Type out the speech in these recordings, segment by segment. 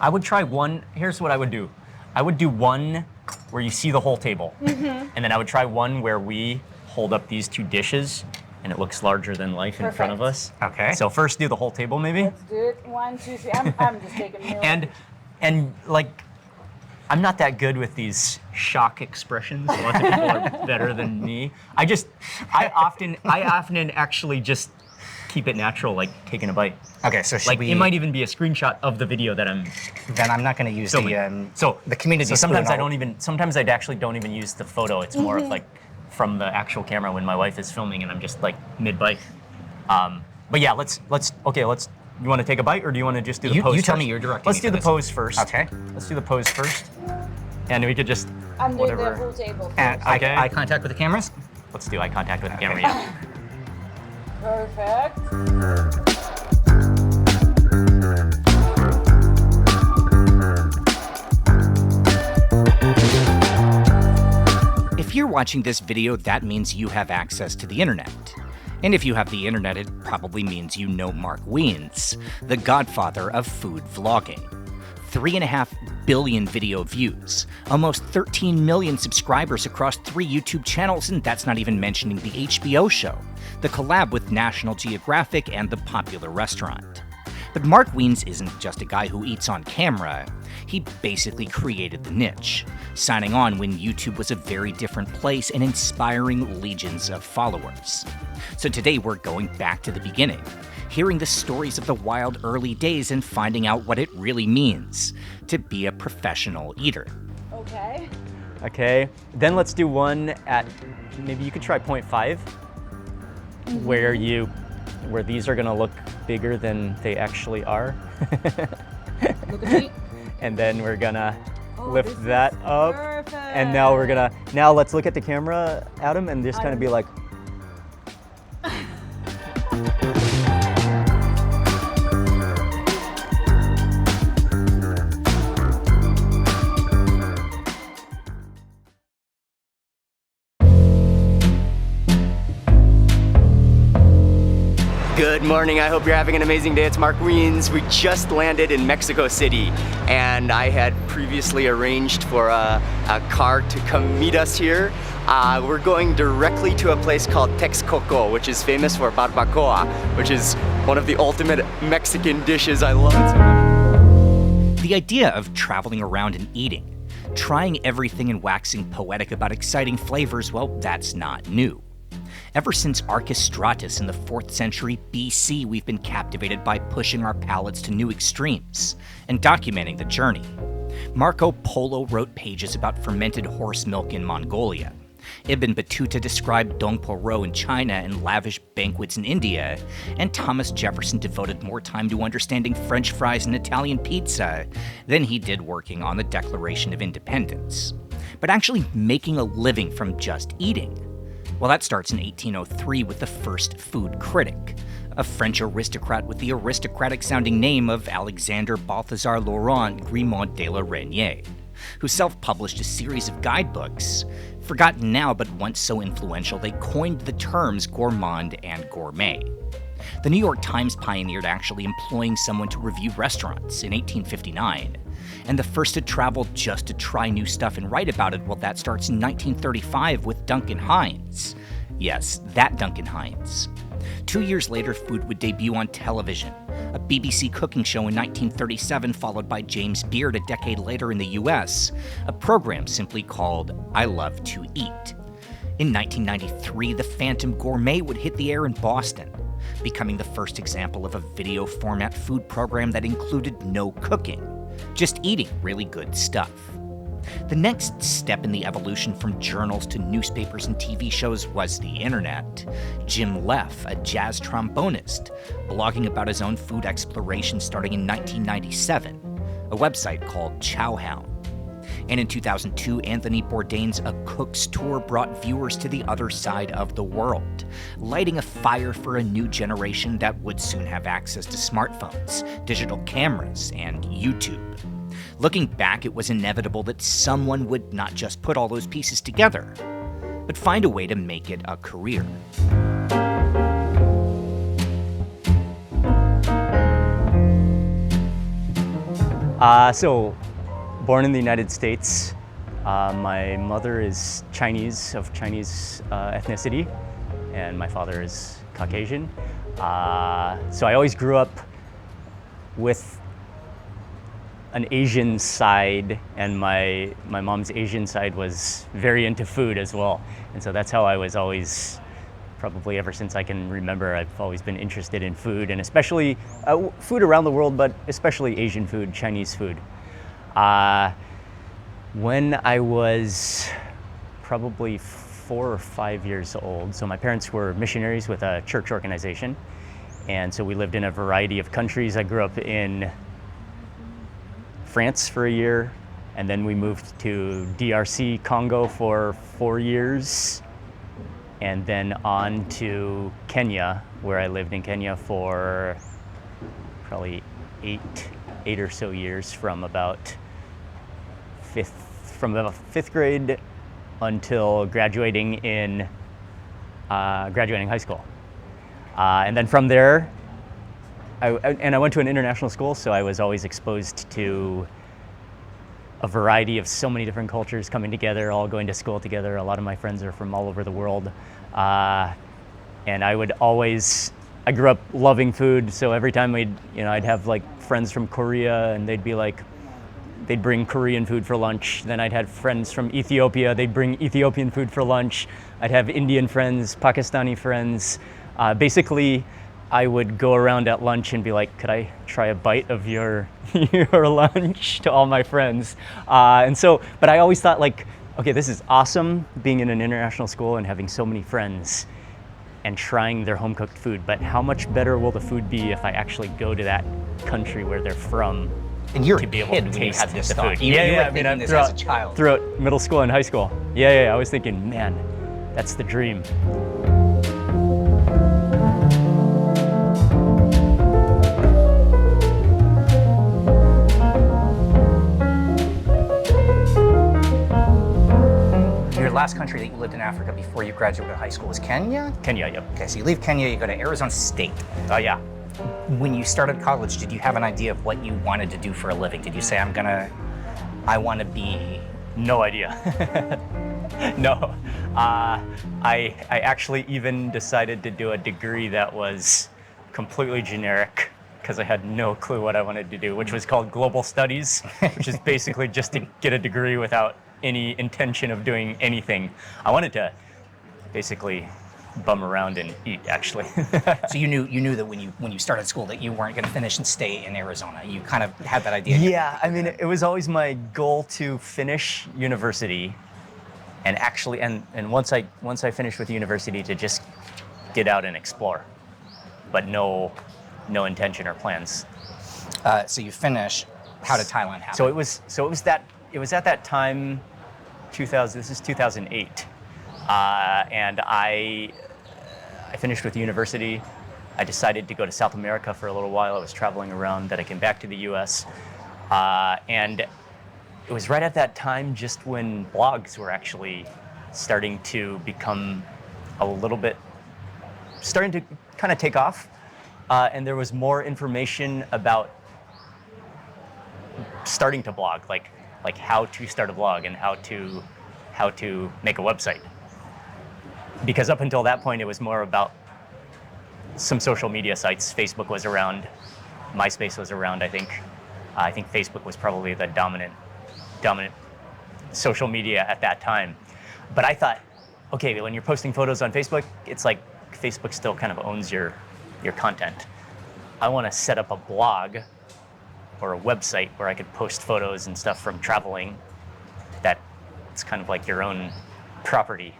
I would try one. Here's what I would do. I would do one where you see the whole table. And then I would try one where we hold up these two dishes and it looks larger than life in front of us. Okay. So first do the whole table maybe. Let's do it. 1, 2, 3. I'm just taking meal. And like, I'm not that good with these shock expressions. Lots of people are better than me. I often actually just keep it natural, like taking a bite. Okay, so should we... It might even be a screenshot of the video that I'm... Then I'm not going to use the community. So sometimes I actually don't even use the photo. It's more of like from the actual camera when my wife is filming and I'm just like mid-bite. But yeah, let's, you want to take a bite or do you want to just do the pose You tell first? me, you're directing Let's me do the to pose first. Okay. Let's do the pose first. And we could just, I'm doing the full table first. And Okay. eye contact with the cameras? let's do eye contact with the camera, yeah. Perfect. If you're watching this video, that means you have access to the internet. And if you have the internet, it probably means you know Mark Wiens, the godfather of food vlogging. 3.5 billion video views, almost 13 million subscribers across 3 YouTube channels, and that's not even mentioning the HBO show, the collab with National Geographic, and the popular restaurant. But Mark Wiens isn't just a guy who eats on camera. He basically created the niche, signing on when YouTube was a very different place and inspiring legions of followers. So today we're going back to the beginning, hearing the stories of the wild early days and finding out what it really means to be a professional eater. Okay. Okay, then let's do one at, maybe you could try 0.5, where these are gonna look bigger than they actually are. Look at me. And then we're gonna lift this that is up. perfect. And now let's look at the camera, Adam, and just kind of be like, good morning, I hope you're having an amazing day. It's Mark Wiens. We just landed in Mexico City and I had previously arranged for a car to come meet us here. We're going directly to a place called Texcoco, which is famous for barbacoa, which is one of the ultimate Mexican dishes. I love it so much. The idea of traveling around and eating, trying everything and waxing poetic about exciting flavors, well, that's not new. Ever since Archestratus in the 4th century BC, we've been captivated by pushing our palates to new extremes and documenting the journey. Marco Polo wrote pages about fermented horse milk in Mongolia. Ibn Battuta described Dong Po Ro in China and lavish banquets in India, and Thomas Jefferson devoted more time to understanding French fries and Italian pizza than he did working on the Declaration of Independence. But actually making a living from just eating, well, that starts in 1803 with the first food critic, a French aristocrat with the aristocratic-sounding name of Alexandre Balthazar Laurent Grimont de la Reynière, who self-published a series of guidebooks, forgotten now but once so influential they coined the terms gourmand and gourmet. The New York Times pioneered actually employing someone to review restaurants in 1859, and the first to travel just to try new stuff and write about it, well, that starts in 1935 with Duncan Hines. Yes, that Duncan Hines. 2 years later, food would debut on television, a BBC cooking show in 1937, followed by James Beard a decade later in the US, a program simply called I Love to Eat. In 1993, The Phantom Gourmet would hit the air in Boston, becoming the first example of a video format food program that included no cooking, just eating really good stuff. The next step in the evolution from journals to newspapers and TV shows was the internet. Jim Leff, a jazz trombonist, blogging about his own food exploration starting in 1997, a website called Chowhound. And in 2002, Anthony Bourdain's A Cook's Tour brought viewers to the other side of the world, lighting a fire for a new generation that would soon have access to smartphones, digital cameras, and YouTube. Looking back, it was inevitable that someone would not just put all those pieces together, but find a way to make it a career. So, born in the United States. My mother is Chinese, of Chinese ethnicity, and my father is Caucasian. So I always grew up with an Asian side, and my mom's Asian side was very into food as well. And so that's how I was always, probably ever since I can remember, I've always been interested in food, and especially food around the world, but especially Asian food, Chinese food. When I was probably 4 or 5 years old, so my parents were missionaries with a church organization, and so we lived in a variety of countries. I grew up in France for a year, and then we moved to DRC, Congo for 4 years, and then on to Kenya, where I lived in Kenya for probably eight or so years, from about fifth grade until graduating high school. And then from there, I went to an international school, so I was always exposed to a variety of so many different cultures coming together, all going to school together. A lot of my friends are from all over the world. And I grew up loving food, so every time I'd have like friends from Korea, and they'd bring Korean food for lunch. Then I'd have friends from Ethiopia, they'd bring Ethiopian food for lunch. I'd have Indian friends, Pakistani friends. Basically, I would go around at lunch and be like, could I try a bite of your lunch, to all my friends. But I always thought, like, okay, this is awesome being in an international school and having so many friends and trying their home cooked food, but how much better will the food be if I actually go to that country where they're from? And you're to a be able kid to when you taste had this the thought. food. You were I mean, thinking this as a child. Throughout middle school and high school. I was thinking, man, that's the dream. Your last country that you lived in Africa before you graduated high school was Kenya? Kenya, yep. Okay, so you leave Kenya, you go to Arizona State. Yeah. When you started college, did you have an idea of what you wanted to do for a living? Did you say, I want to be... No idea. No. I actually even decided to do a degree that was completely generic, because I had no clue what I wanted to do, which was called Global Studies, which is basically just to get a degree without any intention of doing anything. I wanted to basically bum around and eat, actually. So you knew that when you started school that you weren't going to finish and stay in Arizona. You kind of had that idea. Yeah, I mean, it was always my goal to finish university, and actually, and once I finished with university, to just get out and explore, but no intention or plans. So you finish. How did Thailand happen? So it was at that time, 2000. This is 2008. And I finished with university. I decided to go to South America for a little while. I was traveling around. Then I came back to the US. And it was right at that time, just when blogs were actually starting to become starting to kind of take off. And there was more information about starting to blog, like how to start a blog and how to make a website. Because up until that point, it was more about some social media sites. Facebook was around, MySpace was around, I think. I think Facebook was probably the dominant social media at that time. But I thought, okay, when you're posting photos on Facebook, it's like Facebook still kind of owns your content. I want to set up a blog or a website where I could post photos and stuff from traveling, that it's kind of like your own property.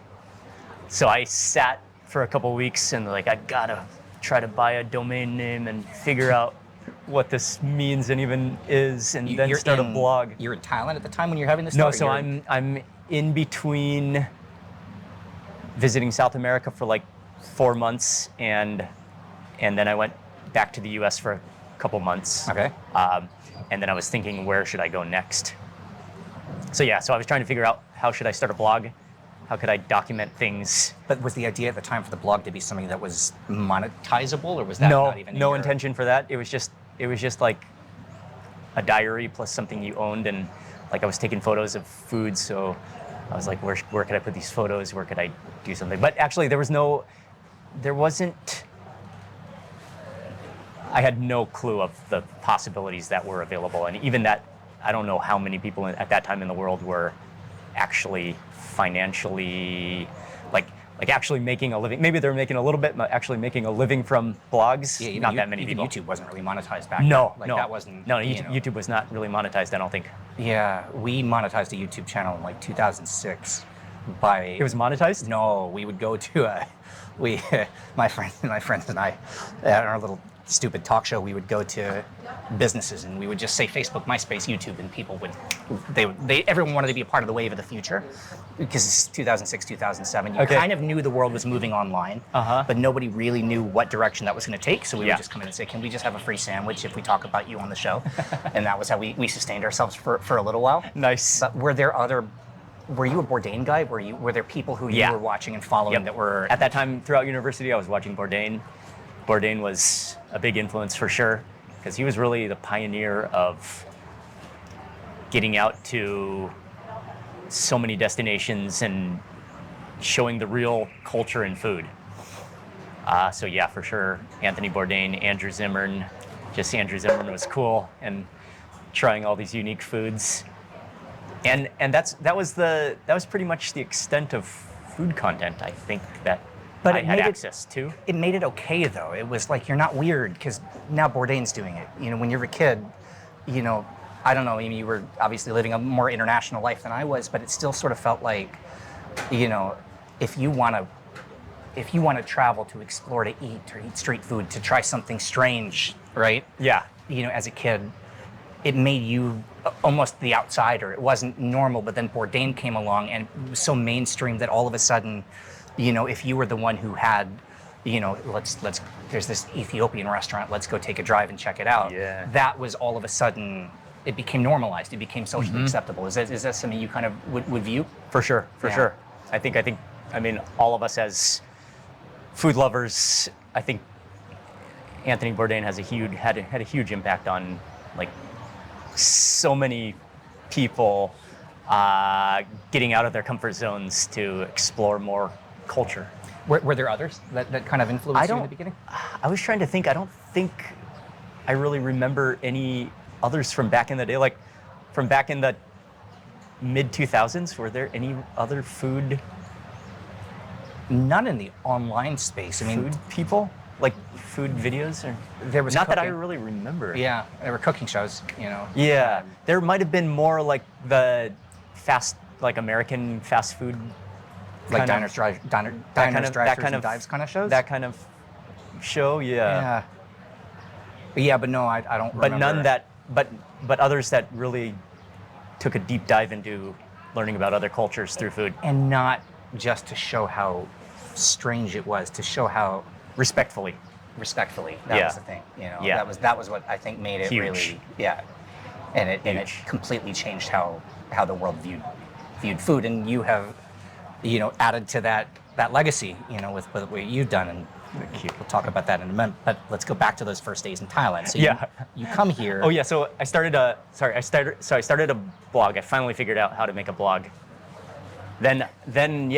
So I sat for a couple weeks and I gotta try to buy a domain name and figure out what this means and even is, and then start a blog. You're in Thailand at the time when you're having this No, thought? so I'm in between visiting South America for like 4 months, and then I went back to the US for a couple months. Okay. And then I was thinking, where should I go next? So I was trying to figure out, how should I start a blog? How could I document things? But was the idea at the time for the blog to be something that was monetizable, or was that not even no intention for that? It was just like, a diary plus something you owned, and like I was taking photos of food, so I was like, where could I put these photos? Where could I do something? But actually, I had no clue of the possibilities that were available, and even that, I don't know how many people at that time in the world were actually financially, like actually making a living. Maybe they're making a little bit, but actually making a living from blogs. Yeah, not that many even people. YouTube wasn't really monetized back No, then. Like no, that wasn't. No, you know. YouTube was not really monetized, I don't think. Yeah, we monetized a YouTube channel in like 2006 by. It was monetized? No, we would go to my friends and I, at our little stupid talk show, we would go to businesses and we would just say Facebook, MySpace, YouTube, and people would, everyone wanted to be a part of the wave of the future, because it's 2006, 2007. You kind of knew the world was moving online, but nobody really knew what direction that was going to take. So we would just come in and say, can we just have a free sandwich if we talk about you on the show? And that was how we sustained ourselves for a little while. Nice. But were you a Bourdain guy? Were there people who you were watching and following that were... At that time, throughout university, I was watching Bourdain. Bourdain was a big influence for sure, because he was really the pioneer of getting out to so many destinations and showing the real culture in food. So yeah, for sure, Anthony Bourdain, Andrew Zimmern. Just Andrew Zimmern was cool, and trying all these unique foods. And that was pretty much the extent of food content, I think, that But I had access to. It made it okay, though. It was like, you're not weird, because now Bourdain's doing it. You know, when you're a kid, you know, I don't know, I mean, you were obviously living a more international life than I was, but it still sort of felt like, you know, if you want to travel to explore, to eat street food, to try something strange, right? Yeah. You know, as a kid, it made you almost the outsider. It wasn't normal, but then Bourdain came along and it was so mainstream that all of a sudden, you know, if you were the one who had, you know, there's this Ethiopian restaurant, let's go take a drive and check it out. Yeah. That was all of a sudden, it became normalized. It became socially acceptable. Is that something you kind of would view? For sure, for sure. I mean, all of us as food lovers, I think Anthony Bourdain had a huge impact on, like, so many people getting out of their comfort zones to explore more culture. Were there others that kind of influenced you in the beginning? I was trying to think. I don't think I really remember any others from back in the day. Like, from back in the mid-2000s, were there any other food? None in the online space. I mean, food people? Like food videos? Or there was not that I cooking. really remember. Yeah, there were cooking shows, you know. Yeah, there might have been more like the American fast food, like diners, drives, and dives kind of shows. That kind of show, yeah. Yeah, but no, I don't. But remember. none that, but others that really took a deep dive into learning about other cultures through food, and not just to show how strange it was, to show how respectfully. That was the thing, you know. Yeah. That was what I think made it Huge. really, and it completely changed how the world viewed food. And you have, you know, added to that legacy, you know, with what you've done. And we'll talk about that in a minute. But let's go back to those first days in Thailand. So you come here. Oh yeah. So I started a blog. I finally figured out how to make a blog. Then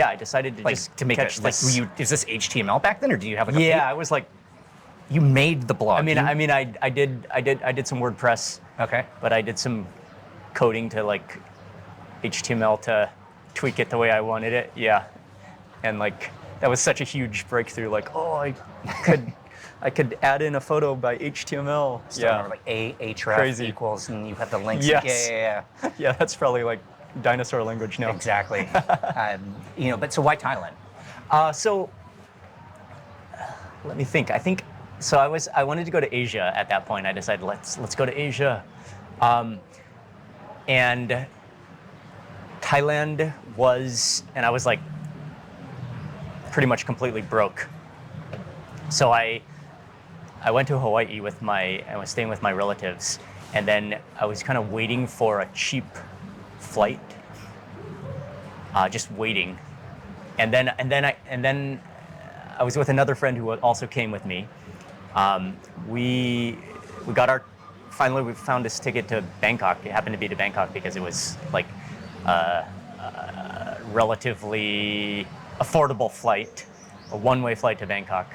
I decided to just to make catch it. this. Is this HTML back then, or do you have like a I was like, you made the blog. I did some WordPress. Okay. But I did some coding to like HTML to tweak it the way I wanted it. Yeah. And like that was such a huge breakthrough. Like, oh, I could add in a photo by HTML. So remember, like href Crazy. equals, and you have the links. Yes. Yeah. Yeah, that's probably like dinosaur language now. Exactly. You know, but so why Thailand? So let me think. I think so. I wanted to go to Asia at that point. I decided let's go to Asia, and Thailand was, and I was like pretty much completely broke. So I went to Hawaii I was staying with my relatives, and then I was kind of waiting for a cheap flight, just waiting, and then I was with another friend who also came with me. We got our finally we found this ticket to Bangkok. It happened to be to Bangkok because it was like a relatively affordable flight, a one-way flight to Bangkok.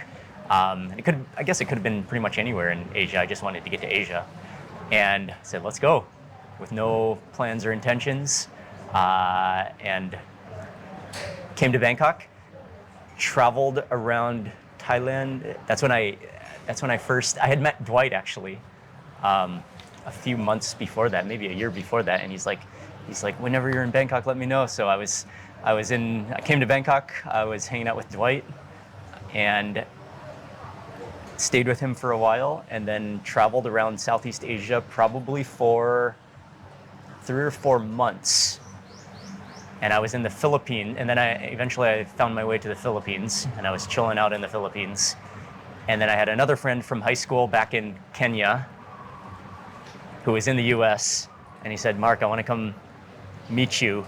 I guess it could have been pretty much anywhere in Asia. I just wanted to get to Asia, and I said, let's go, with no plans or intentions, and came to Bangkok. Traveled around Thailand. That's when I had met Dwight actually, a few months before that, maybe a year before that, and he's like, whenever you're in Bangkok, let me know. So I came to Bangkok. I was hanging out with Dwight, and stayed with him for a while, and then traveled around Southeast Asia probably for 3 or 4 months. And I was in the Philippines, and then I found my way to the Philippines, and I was chilling out in the Philippines. And then I had another friend from high school back in Kenya who was in the US, and he said, Mark, I want to come meet you.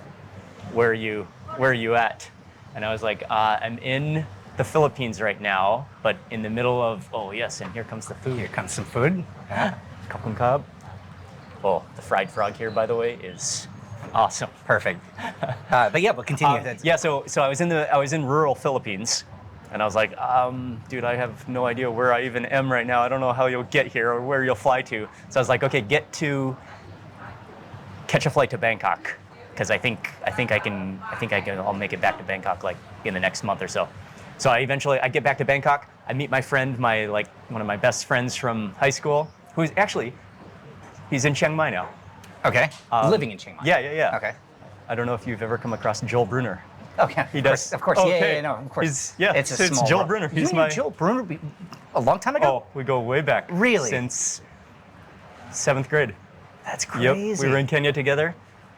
Where are you at? And I was like, I'm in the Philippines right now, but in the middle of, oh yes, and here comes the food. Here comes some food. Yeah. Kapung kab. Oh, the fried frog here, by the way, is awesome. Perfect. But yeah, we'll continue. Yeah, so I was in rural Philippines, and I was like, dude, I have no idea where I even am right now. I don't know how you'll get here or where you'll fly to. So I was like, okay, catch a flight to Bangkok, because I think I'll make it back to Bangkok like in the next month or so. So I get back to Bangkok. I meet my friend, one of my best friends from high school, he's in Chiang Mai now. Okay. Living in Chiang Mai. Yeah. Okay. I don't know if you've ever come across Joel Bruner. Okay. He does. Of course. Okay. Yeah, no, of course. It's small Joel world. Bruner. You knew Joel Bruner a long time ago? Oh, we go way back. Really? Since 7th grade. That's crazy. Yep. We were in Kenya together.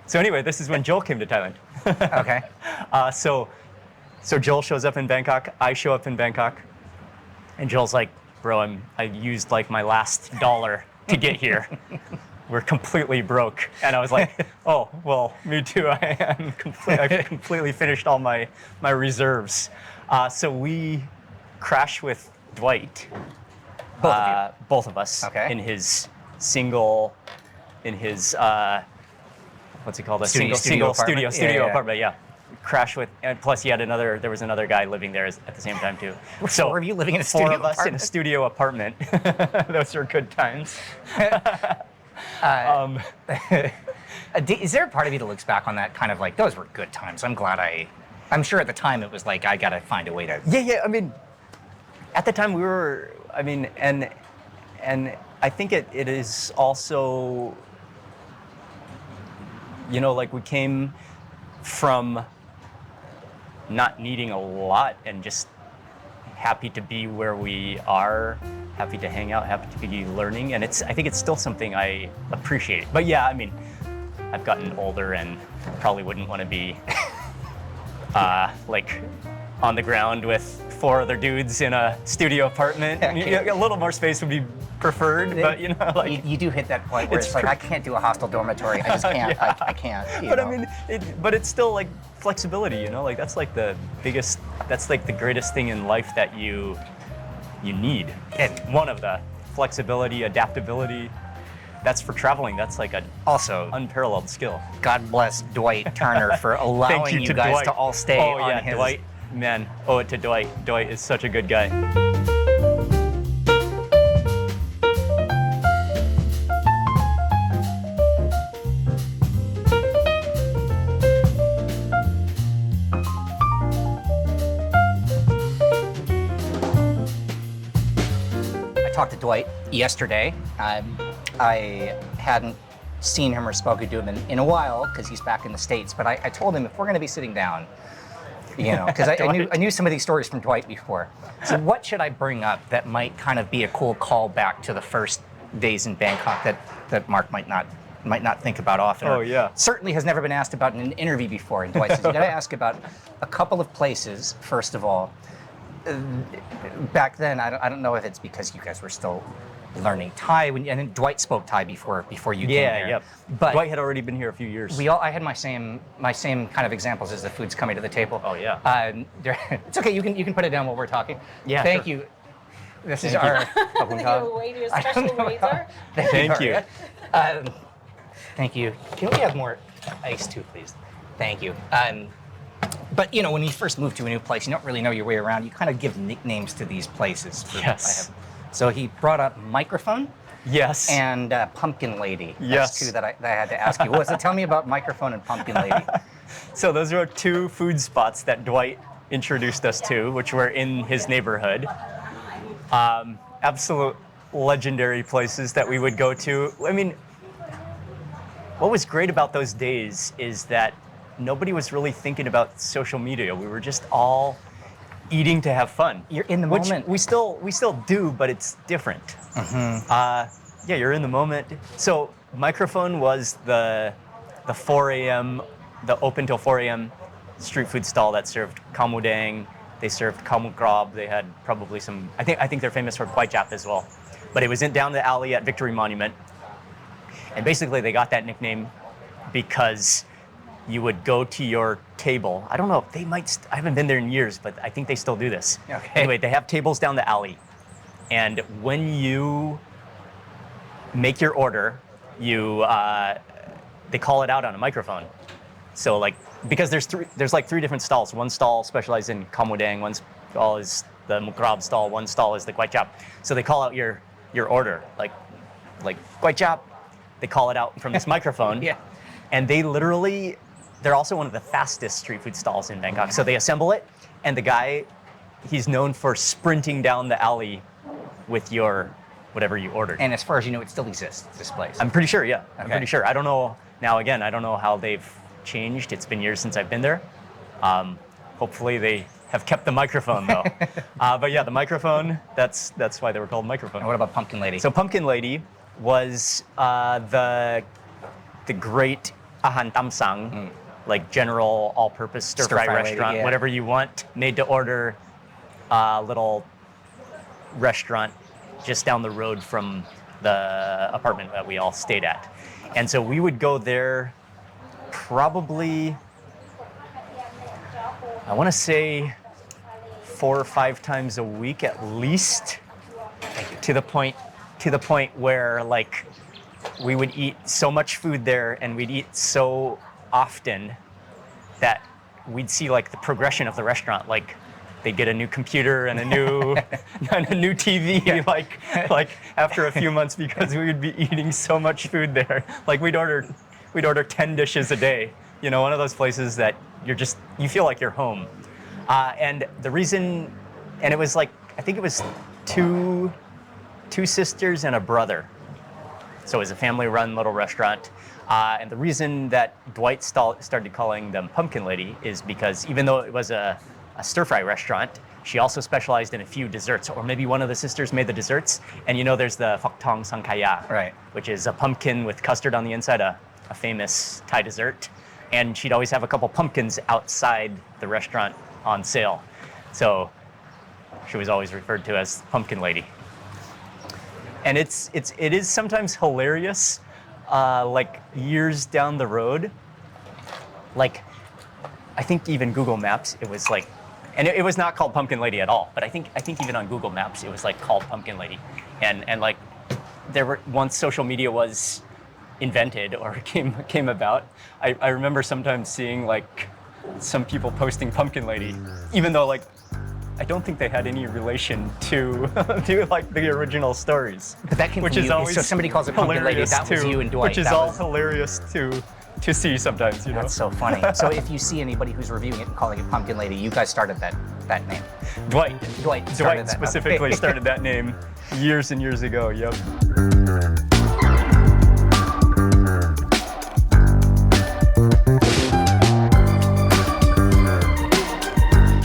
So anyway, this is when Joel came to Thailand. Okay. So Joel shows up in Bangkok. I show up in Bangkok, and Joel's like, "Bro, I used like my last dollar to get here. We're completely broke." And I was like, "Oh, well, me too. I completely finished all my reserves." So we crash with Dwight. Both of you? Both of us. Okay. In his what's it called? A Studio single apartment? studio Yeah. apartment. Yeah. Crash with, and plus there was another guy living there at the same time too. So four of you living in a four studio of us in a apartment? studio apartment. Those are good times. Is there a part of you that looks back on that kind of like, those were good times? I'm sure at the time it was like, I gotta find a way to. Yeah. I mean, at the time and I think it is also, like we came from not needing a lot and just happy to be where we are, happy to hang out, happy to be learning, and I think it's still something I appreciate. But yeah, I mean, I've gotten older and probably wouldn't want to be like on the ground with 4 other dudes in a studio apartment. A little more space would be preferred, but you do hit that point where it's like, I can't do a hostel dormitory. I just can't. Yeah. I can't. But I mean, but it's still like flexibility, like that's like the greatest thing in life that you need. And one of the flexibility, adaptability. That's for traveling. That's like an Also, unparalleled skill. God bless Dwight Turner for allowing you guys Dwight. to all stay Oh on yeah, his. Dwight, man, owe it to Dwight. Dwight is such a good guy. I talked to Dwight yesterday. I hadn't seen him or spoken to him in a while because he's back in the States. But I told him, if we're going to be sitting down, because I knew some of these stories from Dwight before. So what should I bring up that might kind of be a cool callback to the first days in Bangkok that Mark might not think about often? Oh, or yeah. Certainly has never been asked about in an interview before. And Dwight says, you got to ask about a couple of places, first of all. Back then, I don't know if it's because you guys were still learning Thai, and then Dwight spoke Thai before you came here. Yeah. But Dwight had already been here a few years. I had my same kind of examples as the food's coming to the table. Oh yeah. It's okay. You can put it down while we're talking. Yeah, Thank sure. you. This is our. Your waiter, special waiter. Thank you. Thank you. Can we have more ice too, please? Thank you. But you know, when you first move to a new place, you don't really know your way around. You kind of give nicknames to these places. Yes. So he brought up microphone Yes. and pumpkin lady. Yes. That's two that I had to ask you. So tell me about microphone and pumpkin lady. So those are two food spots that Dwight introduced us to, which were in his neighborhood. Absolute legendary places that we would go to. I mean, what was great about those days is that nobody was really thinking about social media. We were just all eating to have fun. You're in the which moment. We still do, but it's different. Yeah, you're in the moment. So microphone was the 4 a.m., the open till 4 a.m. street food stall that served Bourdain. They served kamukrab. They had probably some. I think they're famous for kway chap as well. But it was down the alley at Victory Monument, and basically they got that nickname because you would go to your table. I don't know if they might. I haven't been there in years, but I think they still do this. Okay. Anyway, they have tables down the alley, and when you make your order, they call it out on a microphone. So like, because there's like 3 different stalls. One stall specializes in Bourdain, one stall is the mukrab stall, one stall is the kway chap. So they call out your order, like kway chap. They call it out from this microphone. Yeah. And they're also one of the fastest street food stalls in Bangkok. So they assemble it, and the guy, he's known for sprinting down the alley with your whatever you ordered. And as far as you know, it still exists, this place. I'm pretty sure, yeah. I'm Okay. pretty sure. I don't know, now again, I don't know how they've changed. It's been years since I've been there. Hopefully they have kept the microphone though. But yeah, the microphone, that's why they were called microphone. And what about pumpkin lady? So Pumpkin Lady was the great ahan tam sang, like general all-purpose stir-fry Stir-fry lady, restaurant, yeah. whatever you want, made to order little restaurant just down the road from the apartment that we all stayed at. And so we would go there probably, I want to say 4 or 5 times a week at least, to the point where like we would eat so much food there and we'd eat so often that we'd see like the progression of the restaurant. Like they'd get a new computer and a new and a new TV like after a few months, because we would be eating so much food there. Like we'd order 10 dishes a day. You know, one of those places that you feel like you're home. And the reason, and it was like, I think it was two sisters and a brother. So it was a family-run little restaurant. And the reason that Dwight started calling them Pumpkin Lady is because even though it was a stir-fry restaurant, she also specialized in a few desserts, or maybe one of the sisters made the desserts. And you know, there's the Phok Tong Sangkaya, Right. which is a pumpkin with custard on the inside, a famous Thai dessert. And she'd always have a couple pumpkins outside the restaurant on sale. So she was always referred to as Pumpkin Lady. And it is sometimes hilarious, like years down the road. Like, I think even Google Maps, it was like, and it was not called Pumpkin Lady at all, but I think even on Google Maps, it was like called Pumpkin Lady. And like, once social media was invented or came about, I remember sometimes seeing like some people posting Pumpkin Lady, even though like I don't think they had any relation to like the original stories. But that came which from is you. always So somebody calls it Pumpkin Lady. hilarious That was too, you and Dwight. which is That all was- hilarious to see sometimes, you know. That's so funny. So if you see anybody who's reviewing it and calling it Pumpkin Lady, you guys started that name. Dwight started that. specifically Okay. started that name years and years ago. Yep.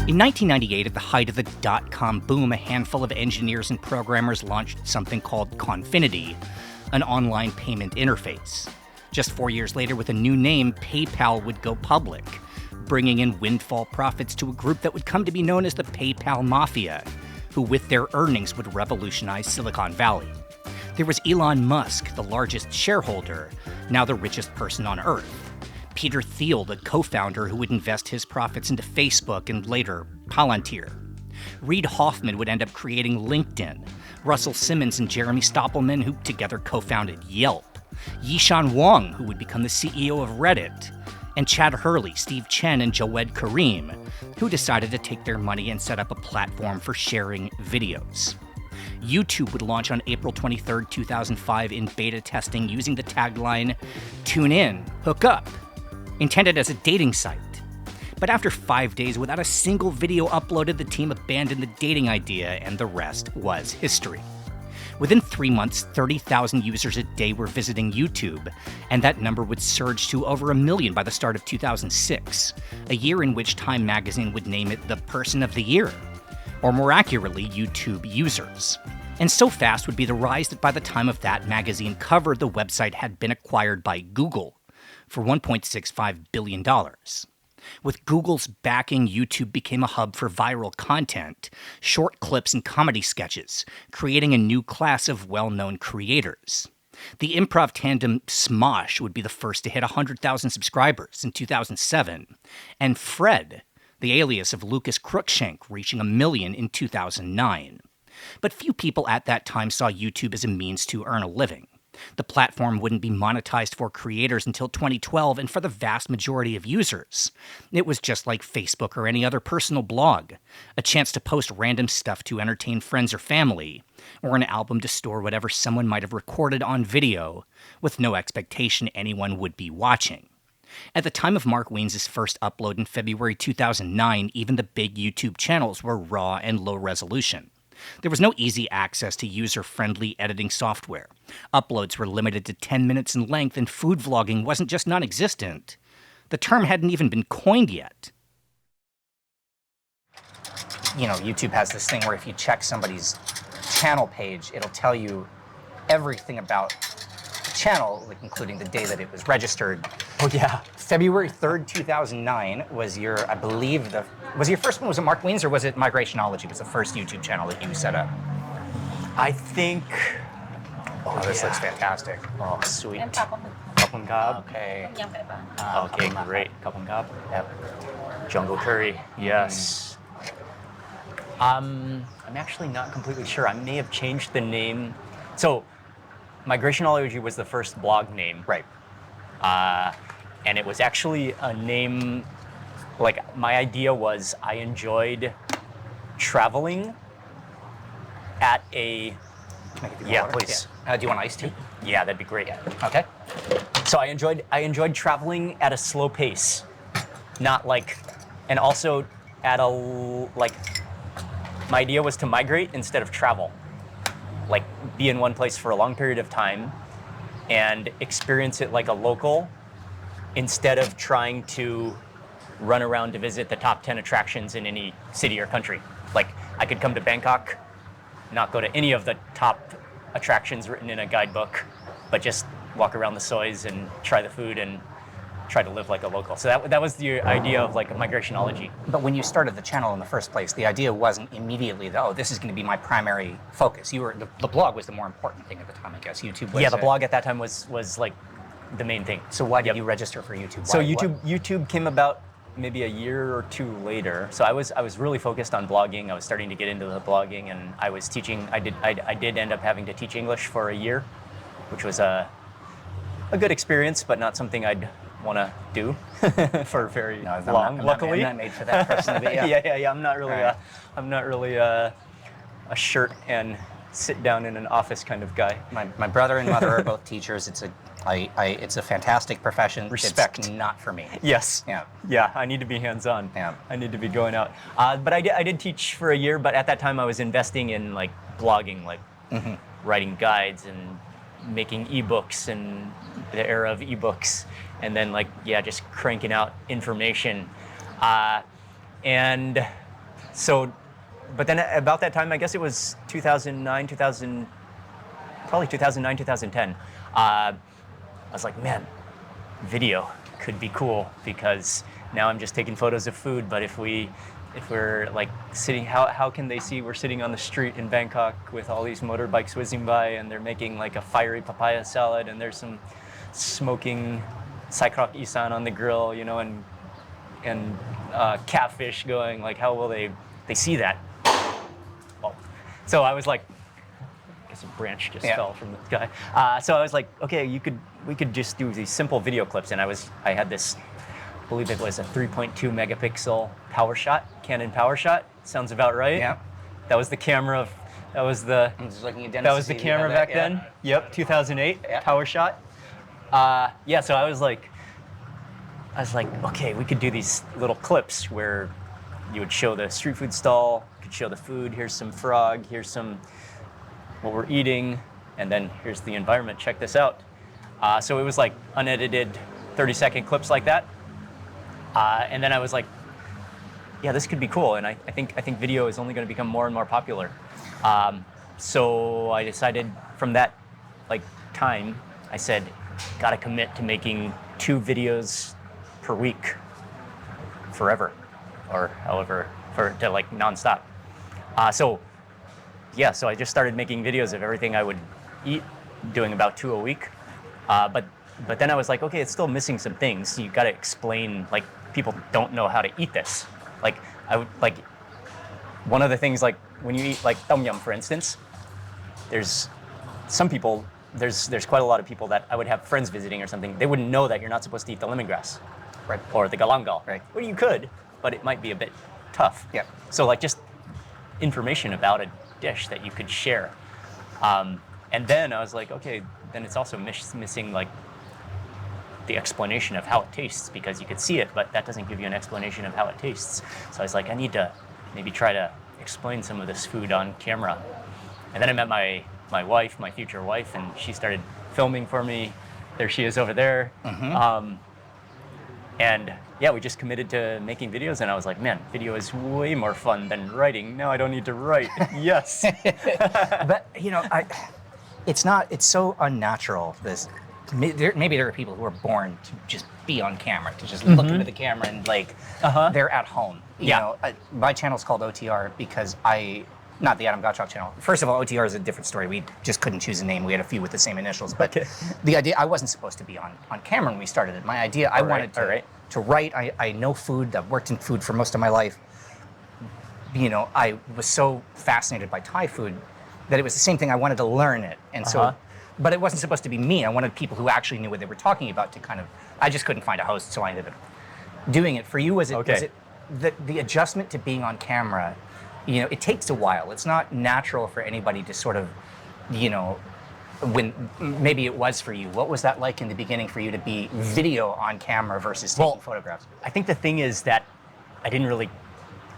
In 1998, at the height of the dot-com boom, a handful of engineers and programmers launched something called Confinity, an online payment interface. Just 4 years later, with a new name, PayPal would go public, bringing in windfall profits to a group that would come to be known as the PayPal Mafia, who with their earnings would revolutionize Silicon Valley. There was Elon Musk, the largest shareholder, now the richest person on Earth. Peter Thiel, the co-founder who would invest his profits into Facebook and later Palantir. Reid Hoffman would end up creating LinkedIn. Russell Simmons and Jeremy Stoppelman, who together co-founded Yelp. Yishan Wang, who would become the CEO of Reddit. And Chad Hurley, Steve Chen, and Jawed Karim, who decided to take their money and set up a platform for sharing videos. YouTube would launch on April 23, 2005 in beta testing using the tagline, "Tune in, hook up," intended as a dating site. But after 5 days without a single video uploaded, the team abandoned the dating idea, and the rest was history. Within 3 months, 30,000 users a day were visiting YouTube, and that number would surge to over 1 million by the start of 2006, a year in which Time magazine would name it the Person of the Year, or more accurately, YouTube users. And so fast would be the rise that by the time of that magazine cover, the website had been acquired by Google for $1.65 billion. With Google's backing, YouTube became a hub for viral content, short clips and comedy sketches, creating a new class of well-known creators. The improv tandem Smosh would be the first to hit 100,000 subscribers in 2007, and Fred, the alias of Lucas Cruikshank, reaching 1 million in 2009. But few people at that time saw YouTube as a means to earn a living. The platform wouldn't be monetized for creators until 2012, and for the vast majority of users, it was just like Facebook or any other personal blog, a chance to post random stuff to entertain friends or family, or an album to store whatever someone might have recorded on video, with no expectation anyone would be watching. At the time of Mark Wiens' first upload in February 2009, even the big YouTube channels were raw and low resolution. There was no easy access to user-friendly editing software. Uploads were limited to 10 minutes in length, and food vlogging wasn't just non-existent. The term hadn't even been coined yet. YouTube has this thing where if you check somebody's channel page, it'll tell you everything about the channel, like including the day that it was registered. Oh yeah. February 3rd, 2009 was your, I believe, was your first one, was it Mark Wiens or was it Migrationology? Was the first YouTube channel that you set up? I think. Oh, this looks fantastic. Oh, sweet. And Papa Kapong Gab. Okay. Yum ka ba? Okay, great. Kapong Gab. Yep. Jungle Curry. Yes. I'm actually not completely sure. I may have changed the name. So, Migrationology was the first blog name. Right. And it was actually a name, like my idea was I enjoyed traveling at a, yeah, water? please. Yeah. Do you want iced tea? Yeah, that'd be great. Okay. So I enjoyed traveling at a slow pace, not like, and also at a, like, my idea was to migrate instead of travel. Like be in one place for a long period of time and experience it like a local instead of trying to run around to visit the top 10 attractions in any city or country. Like I could come to Bangkok, not go to any of the top attractions written in a guidebook, but just walk around the sois and try the food and try to live like a local. So that was the idea of like a migrationology. But when you started the channel in the first place, the idea wasn't immediately that, oh, this is going to be my primary focus. You were the blog was the more important thing at the time, I guess. YouTube was. Yeah, the blog at that time was like the main thing. So why did you register for YouTube? So YouTube came about maybe a year or two later. So I was really focused on blogging. I was starting to get into the blogging, and I was teaching. I did end up having to teach English for a year, which was a good experience, but not something I'd want to do for very long. Luckily, I'm not made for that person. But yeah. I'm not really a shirt and sit down in an office kind of guy. My brother and mother are both teachers. It's a fantastic profession. Respect. It's not for me. Yes. Yeah. Yeah. I need to be hands-on. Yeah. I need to be going out. But I did teach for a year. But at that time, I was investing in like blogging, like writing guides and making ebooks and the era of ebooks, and then like just cranking out information, and so. But then about that time, I guess it was 2009, 2010. I was like, man, video could be cool because now I'm just taking photos of food. But if we're like sitting, how can they see we're sitting on the street in Bangkok with all these motorbikes whizzing by and they're making like a fiery papaya salad and there's some smoking saikrok isan on the grill, and catfish going, like how will they see that? So I was like, I guess a branch just fell from the sky. So I was like, okay, we could just do these simple video clips, and I had this, I believe it was a 3.2 megapixel Canon PowerShot. Sounds about right. Yeah. That was the camera. That was the. I'm just looking at Dennis That to was the see if you camera have back that, then. Yep, 2008 Yeah. PowerShot. So I was like, okay, we could do these little clips where you would show the street food stall, you could show the food. Here's some frog. Here's some what we're eating, and then here's the environment. Check this out. So it was like unedited 30-second clips like that. And then I was like, yeah, this could be cool. And I think video is only going to become more and more popular. So I decided from that time, I said, got to commit to making 2 videos per week forever, or however, to nonstop. So I just started making videos of everything I would eat, doing about 2 a week. But then I was like, okay, it's still missing some things. You got to explain, people don't know how to eat this. One of the things, when you eat tom yum, for instance, there's quite a lot of people that I would have friends visiting or something. They wouldn't know that you're not supposed to eat the lemongrass, Right. or the galangal. Right. Well, you could, but it might be a bit tough. Yeah. So just information about a dish that you could share. And then I was like, okay, then it's also missing the explanation of how it tastes, because you could see it, but that doesn't give you an explanation of how it tastes. So I was like, I need to maybe try to explain some of this food on camera. And then I met my wife, my future wife, and she started filming for me. There she is over there. And yeah, we just committed to making videos, and I was like, man, video is way more fun than writing. Now I don't need to write. Yes. But it's so unnatural. Maybe there are people who are born to just be on camera, to just look into the camera and they're at home. You know, my channel's called OTR because not the Adam Gottschalk channel. First of all, OTR is a different story. We just couldn't choose a name. We had a few with the same initials. But the idea, I wasn't supposed to be on camera when we started it. My idea, I wanted to write. I know food. I've worked in food for most of my life. I was so fascinated by Thai food that it was the same thing. I wanted to learn it. And so, but it wasn't supposed to be me. I wanted people who actually knew what they were talking about to I just couldn't find a host, so I ended up doing it. For you, was it the adjustment to being on camera? It takes a while. It's not natural for anybody to sort of, when maybe it was for you. What was that like in the beginning for you to be video on camera versus taking photographs? I think the thing is that I didn't really,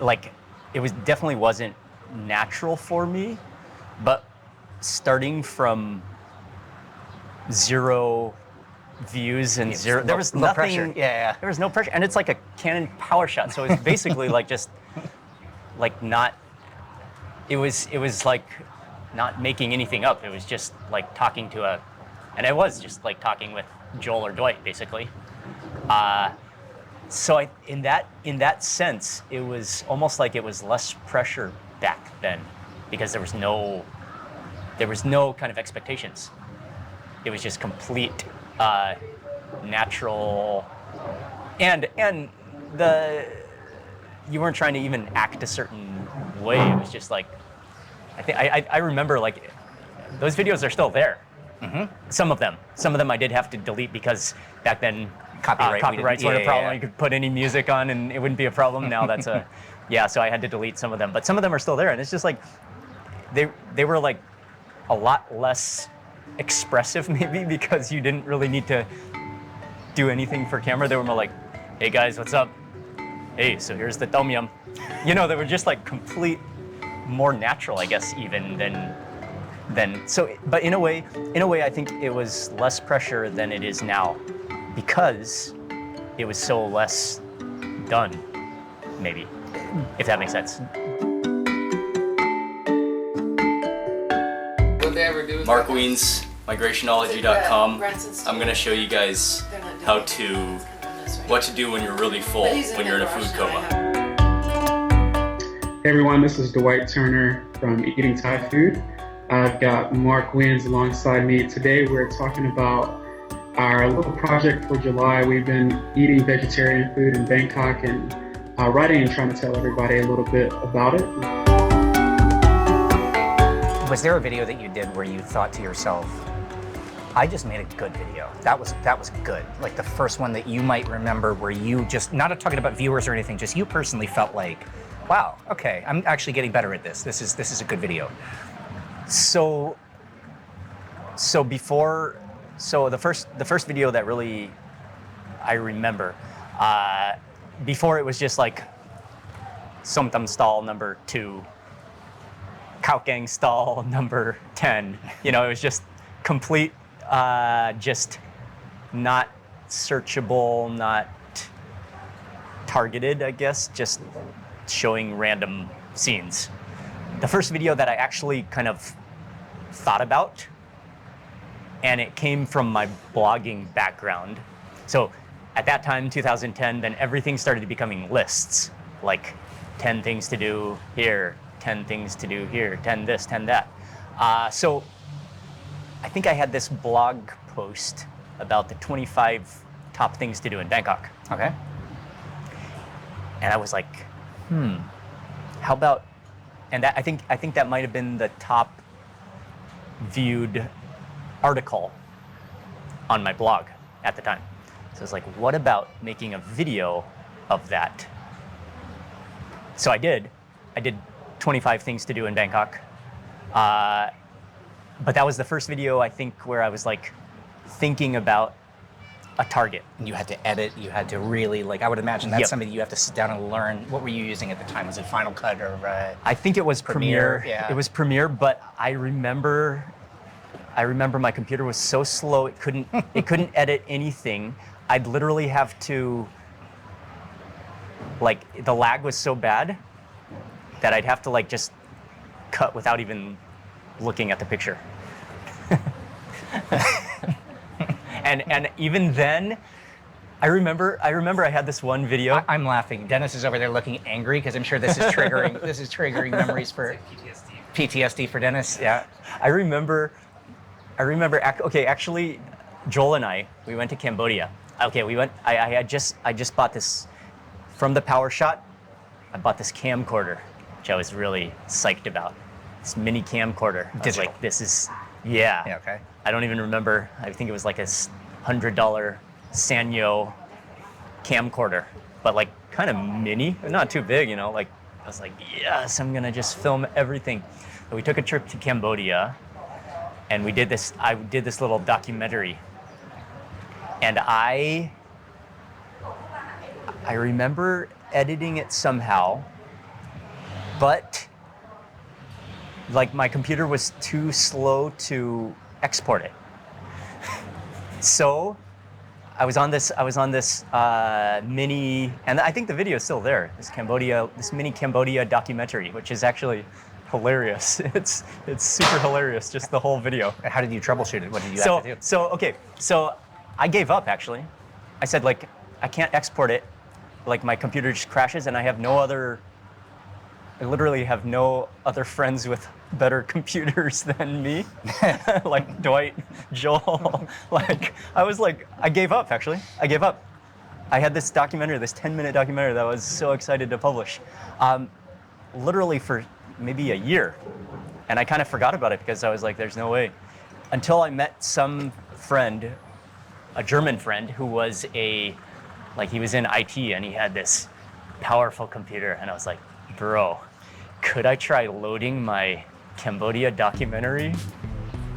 it definitely wasn't natural for me, but starting from 0 views and there was no nothing. Pressure. Yeah. There was no pressure, and it's like a Canon PowerShot, so it's basically not. It was like not making anything up. It was just talking to and I was just talking with Joel or Dwight, basically. So in that sense, it was almost like it was less pressure back then, because there was no kind of expectations. It was just complete natural, and you weren't trying to even act a certain way. It was just I remember those videos are still there. Some of them I did have to delete because back then copyright sort of problem. You could put any music on and it wouldn't be a problem. Now that's so I had to delete some of them, but some of them are still there, and it's just they were a lot less expressive, maybe because you didn't really need to do anything for camera. They were more hey guys, what's up? Hey, so here's the tom yum. They were just complete, more natural, I guess, even than so. But in a way, I think it was less pressure than it is now, because it was so less done, maybe, if that makes sense. Mark Wiens, Migrationology.com. I'm going to show you guys what to do when you're really full, when you're in a food coma. Hey everyone, this is Dwight Turner from Eating Thai Food. I've got Mark Wiens alongside me. Today we're talking about our little project for July. We've been eating vegetarian food in Bangkok and writing and trying to tell everybody a little bit about it. Was there a video that you did where you thought to yourself, I just made a good video. That was good. Like the first one that you might remember where you just, not talking about viewers or anything, just you personally felt like, wow, okay, I'm actually getting better at this. This is a good video. So the first video that really I remember, before it was just like Somtam stall number 2, Kaukang stall number 10. You know, it was just complete, just not searchable, not targeted, I guess, just showing random scenes. The first video that I actually kind of thought about, and it came from my blogging background. So at that time, 2010, then everything started becoming lists, like 10 things to do here, 10 things to do here, 10 this, 10 that. So I think I had this blog post about the 25 top things to do in Bangkok. Okay. And I was like, how about, and that, I think that might have been the top viewed article on my blog at the time. So I was like, what about making a video of that? So I did 25 things to do in Bangkok. But that was the first video, I think, where I was like thinking about a target. And you had to edit, you had to really, like, I would imagine that's Yep. something you have to sit down and learn. What were you using at the time? Was it Final Cut or? I think it was Premiere. Yeah. It was Premiere, but I remember my computer was so slow it couldn't edit anything. I'd literally have to, like, the lag was so bad that I'd have to like just cut without even looking at the picture. and even then, I remember I had this one video. I'm laughing. Dennis is over there looking angry because I'm sure this is triggering memories for PTSD for Dennis. Yeah. I remember, okay, actually, Joel and I, we went to Cambodia. Okay, I just bought this, from the Power Shot, I bought this camcorder, which I was really psyched about. This mini camcorder. I was like, this is, yeah. Yeah, okay. I don't even remember, I think it was like a $100 Sanyo camcorder, but like kind of mini, not too big, you know, like, I was like, yes, I'm gonna just film everything. So we took a trip to Cambodia, and I did this little documentary. And I remember editing it somehow, but like my computer was too slow to export it. So I was on this mini, and I think the video is still there, this mini Cambodia documentary, which is actually hilarious. It's super hilarious, just the whole video. How did you troubleshoot it? What did you have to do? So I gave up, actually. I said, like, I can't export it. Like, my computer just crashes, and I literally have no other friends with better computers than me. Like Dwight, Joel. Like, I gave up, actually. I gave up. I had this documentary, this 10-minute documentary that I was so excited to publish. Literally for maybe a year. And I kind of forgot about it because I was like, there's no way. Until I met some friend, a German friend, who was he was in IT, and he had this powerful computer. And I was like, bro, could I try loading my Cambodia documentary?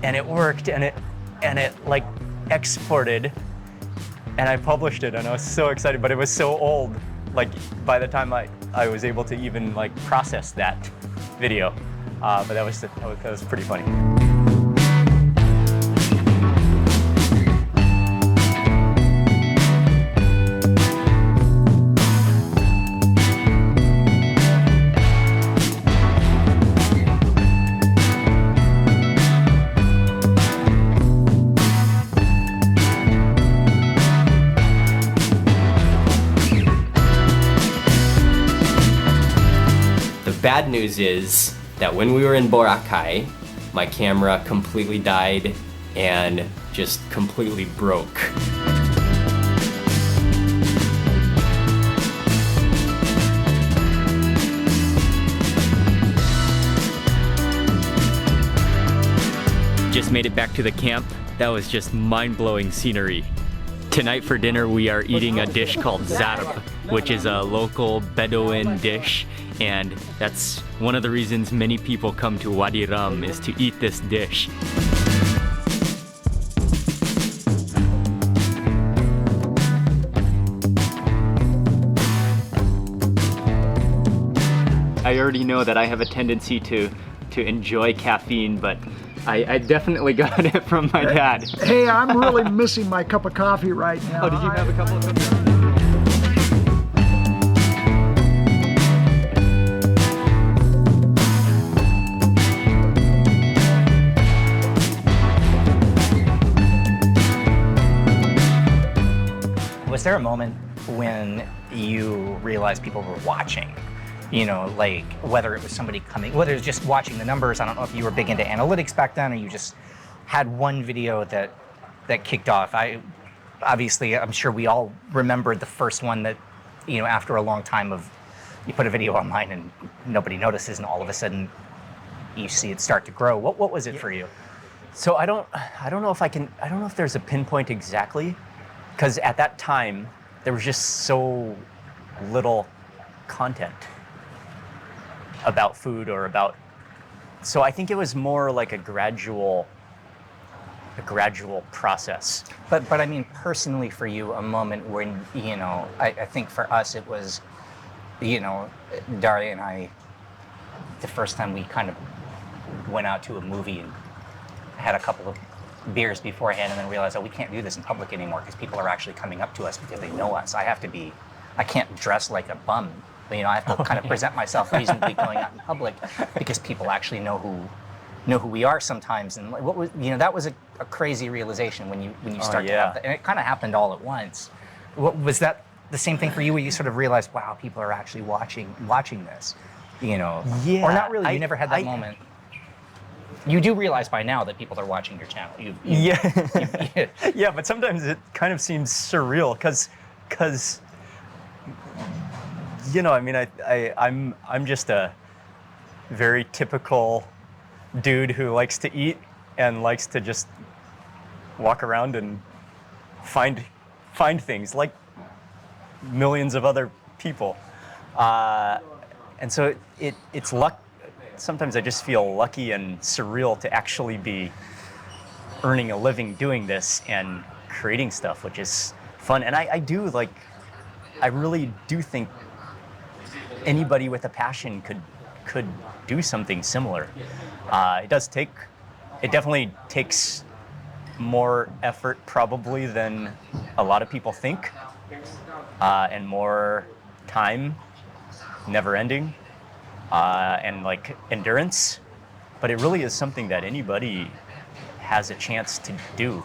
And it worked, and it like exported, and I published it, and I was so excited, but it was so old. Like, by the time I was able to even like process that video, but that was pretty funny. Bad news is that when we were in Boracay, my camera completely died and just completely broke. made it back to the camp. That was just mind-blowing scenery. Tonight for dinner we are eating a dish called zarb, which is a local Bedouin dish, and that's one of the reasons many people come to Wadi Rum is to eat this dish. I already know that I have a tendency to enjoy caffeine, but I definitely got it from my dad. Hey, I'm really missing my cup of coffee right now. Oh, did you have a couple of cups? Was there a moment when you realized people were watching? You know, like whether it was somebody coming, whether it was just watching the numbers. I don't know if you were big into analytics back then, or you just had one video that kicked off. Obviously, I'm sure we all remembered the first one that, you know, after a long time of you put a video online and nobody notices, and all of a sudden you see it start to grow. What was it for you? So I don't know if there's a pinpoint exactly, because at that time there was just so little content about food or about, so I think it was more like a gradual process. But I mean, personally for you, a moment when, you know, I think for us it was, you know, Daria and I, the first time we kind of went out to a movie and had a couple of beers beforehand and then realized, oh, we can't do this in public anymore because people are actually coming up to us because they know us. I can't dress like a bum. You know, I have to kind of present myself reasonably going out in public because people actually know who we are sometimes. And what was, you know, that was a crazy realization when you start to have that. And it kind of happened all at once. Was that the same thing for you, where you sort of realized, wow, people are actually watching this, you know? Yeah. Or not really, you never had that moment. You do realize by now that people are watching your channel. Yeah, but sometimes it kind of seems surreal because you know, I mean, I'm just a very typical dude who likes to eat and likes to just walk around and find things like millions of other people, and so it's luck. Sometimes I just feel lucky and surreal to actually be earning a living doing this and creating stuff, which is fun. And I really do think anybody with a passion could do something similar. It definitely takes more effort probably than a lot of people think, and more time, never ending, and like endurance. But it really is something that anybody has a chance to do.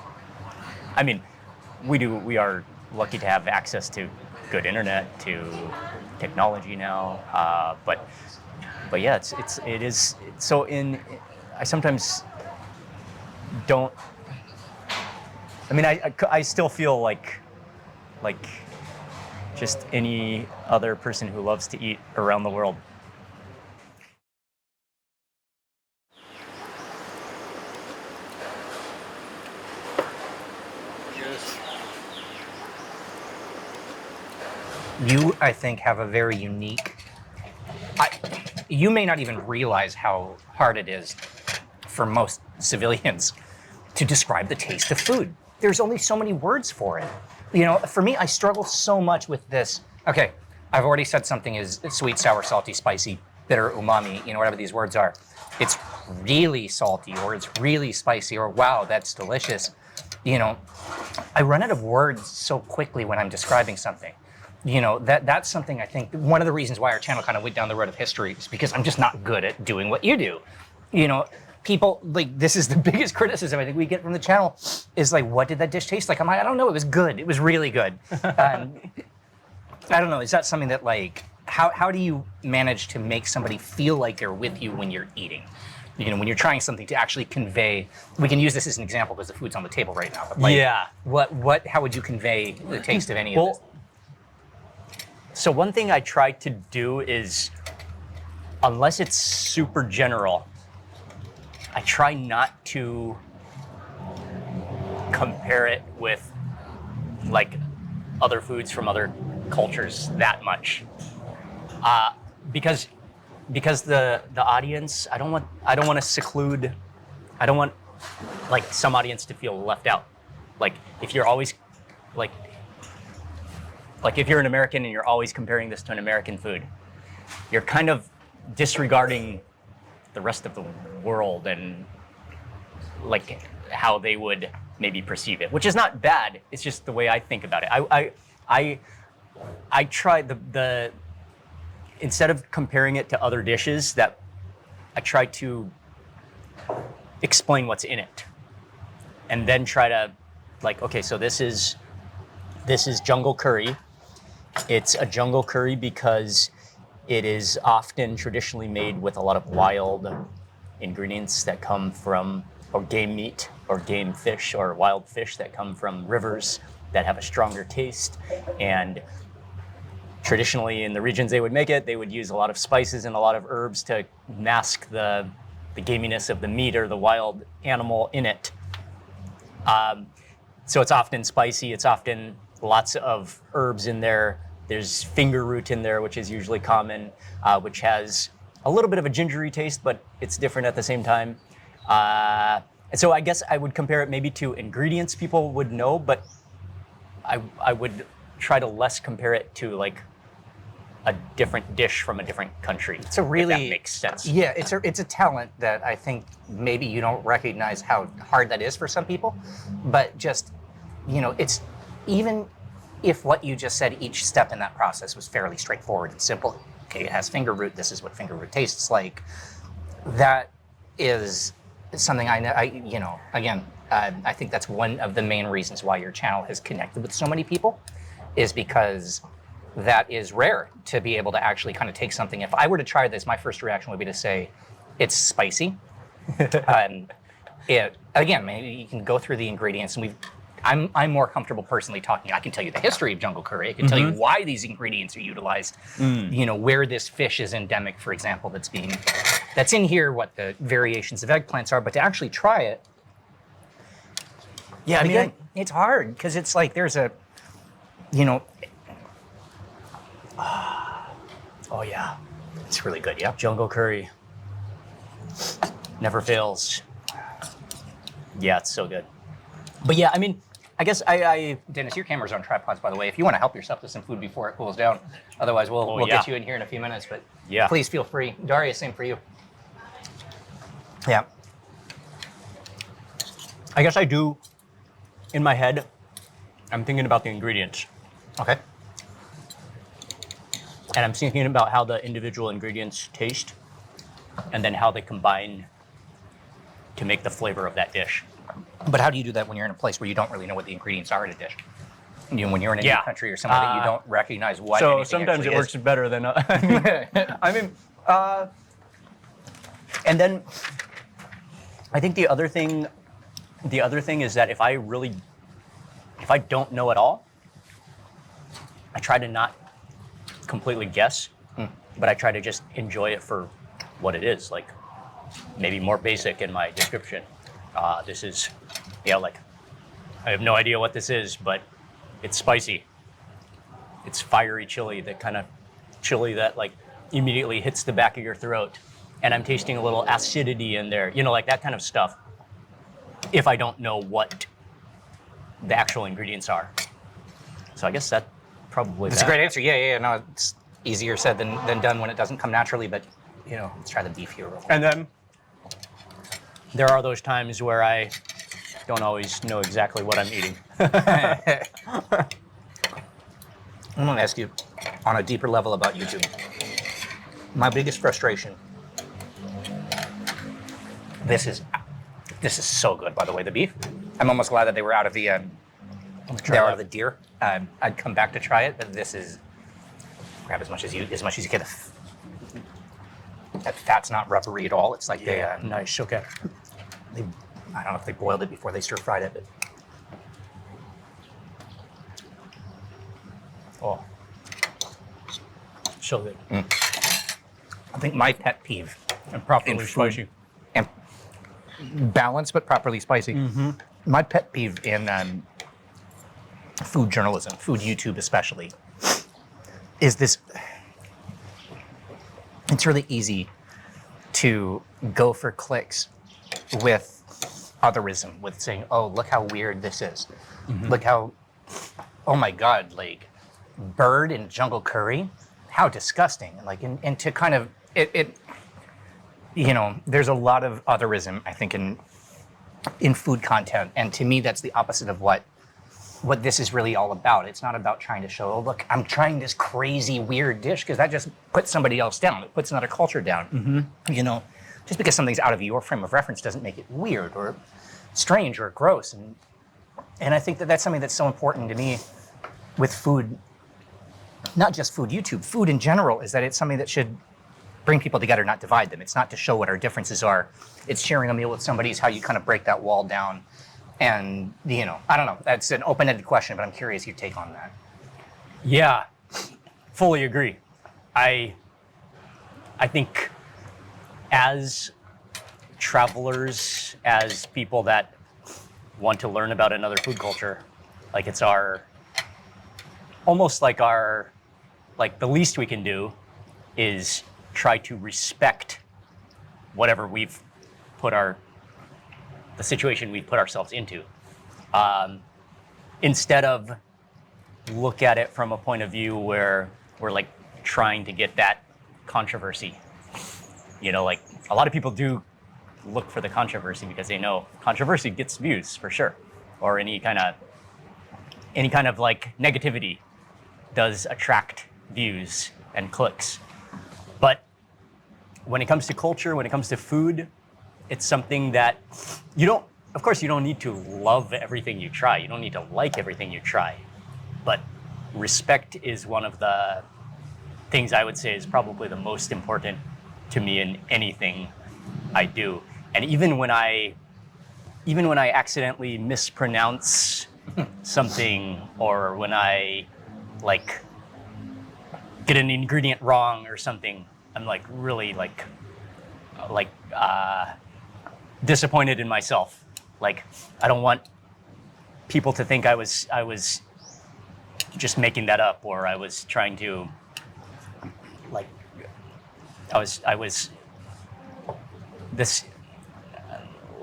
I mean, we are lucky to have access to good internet, to technology now, but yeah, it is. So I sometimes don't. I mean, I still feel like just any other person who loves to eat around the world. You, I think, have a very unique, you may not even realize how hard it is for most civilians to describe the taste of food. There's only so many words for it. You know, for me, I struggle so much with this. Okay, I've already said something is sweet, sour, salty, spicy, bitter, umami, you know, whatever these words are. It's really salty, or it's really spicy, or wow, that's delicious. You know, I run out of words so quickly when I'm describing something. You know, that's something I think, one of the reasons why our channel kind of went down the road of history is because I'm just not good at doing what you do. You know, people, like, this is the biggest criticism I think we get from the channel is like, what did that dish taste like? I'm like, I don't know, it was good. It was really good. I don't know, is that something that, like, how do you manage to make somebody feel like they're with you when you're eating? You know, when you're trying something to actually convey, we can use this as an example because the food's on the table right now, but like, yeah. How would you convey the taste of any of this? So one thing I try to do is, unless it's super general, I try not to compare it with like other foods from other cultures that much, because the audience, I don't want like some audience to feel left out. Like if you're always like if you're an American and you're always comparing this to an American food, you're kind of disregarding the rest of the world and like how they would maybe perceive it, which is not bad. It's just the way I think about it. I try the instead of comparing it to other dishes, that I try to explain what's in it, and then try to like, okay, so this is jungle curry. It's a jungle curry because it is often traditionally made with a lot of wild ingredients that come from, or game meat, or game fish, or wild fish that come from rivers that have a stronger taste. And traditionally in the regions they would make it, they would use a lot of spices and a lot of herbs to mask the gaminess of the meat or the wild animal in it. So it's often spicy, it's often lots of herbs in there. There's finger root in there, which is usually common, which has a little bit of a gingery taste, but it's different at the same time. And so I guess I would compare it maybe to ingredients people would know, but I would try to less compare it to like a different dish from a different country. It's a really, if that makes sense. Yeah, it's a talent that I think maybe you don't recognize how hard that is for some people, but just, you know, it's even if what you just said, each step in that process was fairly straightforward and simple. Okay, it has finger root. This is what finger root tastes like. That is something I think that's one of the main reasons why your channel has connected with so many people, is because that is rare to be able to actually kind of take something. If I were to try this, my first reaction would be to say, it's spicy. Again, maybe you can go through the ingredients, and I'm more comfortable personally talking. I can tell you the history of jungle curry. I can tell you why these ingredients are utilized. You know, where this fish is endemic, for example, that's in here, what the variations of eggplants are. But to actually try it, yeah, I mean, it's hard because it's like there's a, you know, oh yeah, it's really good. Yeah, Jungle curry never fails. Yeah, it's so good. But yeah, I mean, I guess Dennis, your camera's on tripods, by the way. If you want to help yourself to some food before it cools down, otherwise we'll get you in here in a few minutes. But yeah, please feel free. Daria, same for you. Yeah. I guess I do. In my head, I'm thinking about the ingredients. Okay. And I'm thinking about how the individual ingredients taste, and then how they combine to make the flavor of that dish. But how do you do that when you're in a place where you don't really know what the ingredients are in a dish? You know, when you're in a new country or somewhere that you don't recognize what anything sometimes it actually works better than and then I think the other thing is that if I don't know at all, I try to not completely guess, but I try to just enjoy it for what it is, like maybe more basic in my description. This is, like, I have no idea what this is, but it's spicy. It's fiery chili, that kind of chili that like immediately hits the back of your throat. And I'm tasting a little acidity in there, you know, like that kind of stuff, if I don't know what the actual ingredients are. So I guess that probably That's a great answer. Yeah. No, it's easier said than done when it doesn't come naturally, but, you know, let's try the beef here. And then there are those times where I don't always know exactly what I'm eating. I'm going to ask you on a deeper level about YouTube. My biggest frustration. This is so good, by the way, the beef. I'm almost glad that they were out of the out of the deer. I'd come back to try it, but this is grab as much as you can. That fat's not rubbery at all. It's like nice. Okay. I don't know if they boiled it before they stir fried it, but so good. I think my pet peeve And properly spicy. and balanced but properly spicy My pet peeve in food journalism, food YouTube especially, is this. It's really easy to go for clicks with otherism, with saying, oh, look how weird this is. Look how, oh my God, like bird in jungle curry, how disgusting. Like, and to kind of, there's a lot of otherism, I think, in food content. And to me, that's the opposite of what this is really all about. It's not about trying to show, oh, look, I'm trying this crazy, weird dish, because that just puts somebody else down. It puts another culture down. Just because something's out of your frame of reference doesn't make it weird or strange or gross. And I think that that's something that's so important to me with food, not just food YouTube, food in general, is that it's something that should bring people together, not divide them. It's not to show what our differences are. It's sharing a meal with somebody is how you kind of break that wall down. And, I don't know, that's an open-ended question, but I'm curious your take on that. Yeah, fully agree. I think as travelers, as people that want to learn about another food culture, like it's almost like the least we can do is try to respect whatever the situation we've put ourselves into, instead of look at it from a point of view where we're like trying to get that controversy. Like a lot of people do look for the controversy because they know controversy gets views for sure, or any kind of like negativity does attract views and clicks. But when it comes to culture, when it comes to food, it's something that of course you don't need to love everything you try. You don't need to like everything you try. But respect is one of the things I would say is probably the most important to me in anything I do. And even when I accidentally mispronounce something, or when I like get an ingredient wrong or something, I'm like really disappointed in myself. Like, I don't want people to think I was just making that up, or I was trying to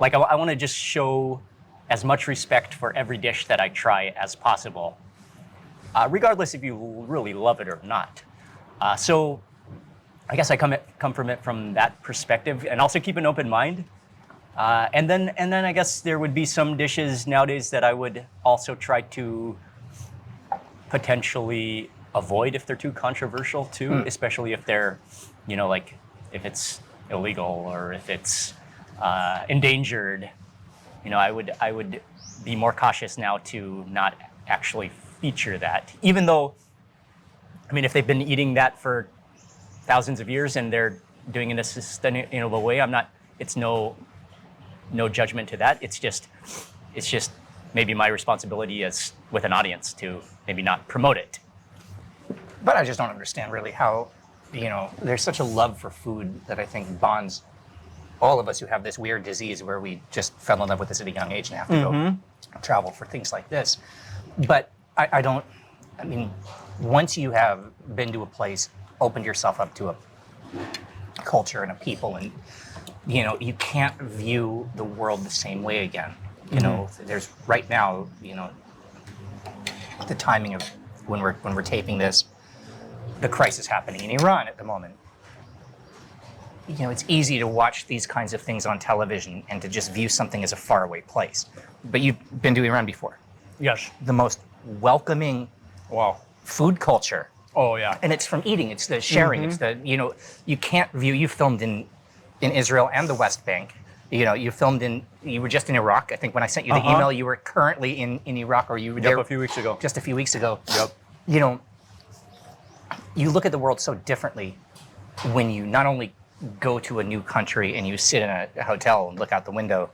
I want to just show as much respect for every dish that I try as possible, regardless if you really love it or not. So I guess I come from it from that perspective, and also keep an open mind. And then I guess there would be some dishes nowadays that I would also try to potentially avoid if they're too controversial too, especially if they're, like if it's illegal or if it's endangered. I would be more cautious now to not actually feature that, even though, if they've been eating that for thousands of years and they're doing it in a sustainable way, it's no judgment to that. It's just maybe my responsibility as with an audience to maybe not promote it. But I just don't understand really how, there's such a love for food that I think bonds all of us who have this weird disease where we just fell in love with this at a young age and have to go travel for things like this. But once you have been to a place, opened yourself up to a culture and a people, and you can't view the world the same way again. There's right now, the timing of when we're taping this, the crisis happening in Iran at the moment. It's easy to watch these kinds of things on television and to just view something as a faraway place. But you've been to Iran before. Yes. The most welcoming food culture. Oh yeah. And it's from eating, it's the sharing, it's the, you can't view, you filmed in Israel and the West Bank. You were just in Iraq. I think when I sent you the email, you were currently in Iraq, or you were there a few weeks ago. Just a few weeks ago. Yep. You look at the world so differently when you not only go to a new country and you sit in a hotel and look out the window,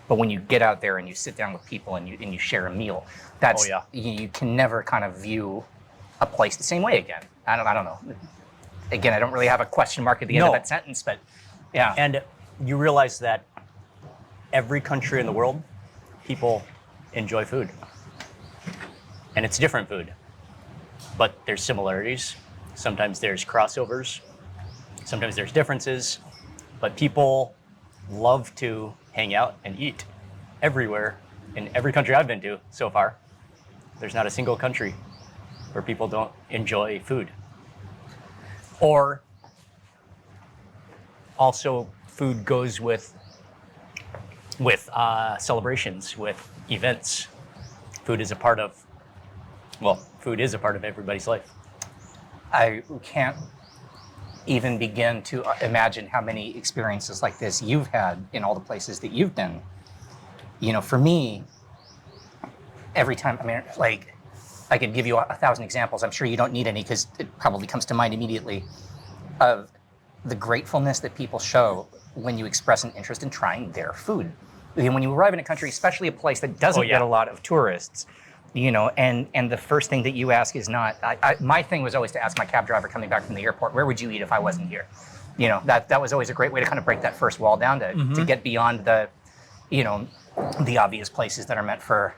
but when you get out there and you sit down with people and you share a meal. That's you can never kind of view a place the same way again. I don't know. Again, I don't really have a question mark at the end of that sentence, but yeah. And you realize that every country in the world people enjoy food. And it's different food, but there's similarities. Sometimes there's crossovers. Sometimes there's differences, but people love to hang out and eat everywhere in every country I've been to so far. There's not a single country where people don't enjoy food. Or also food goes with celebrations, with events. Food is a part of everybody's life. I can't even begin to imagine how many experiences like this you've had in all the places that you've been. You know, for me, every time, I mean, like, I could give you 1,000 examples. I'm sure you don't need any because it probably comes to mind immediately, of the gratefulness that people show when you express an interest in trying their food. When you arrive in a country, especially a place that doesn't get a lot of tourists, you know, and the first thing that you ask is not, my thing was always to ask my cab driver coming back from the airport, where would you eat if I wasn't here? You know, that was always a great way to kind of break that first wall down, to get beyond the, you know, the obvious places that are meant for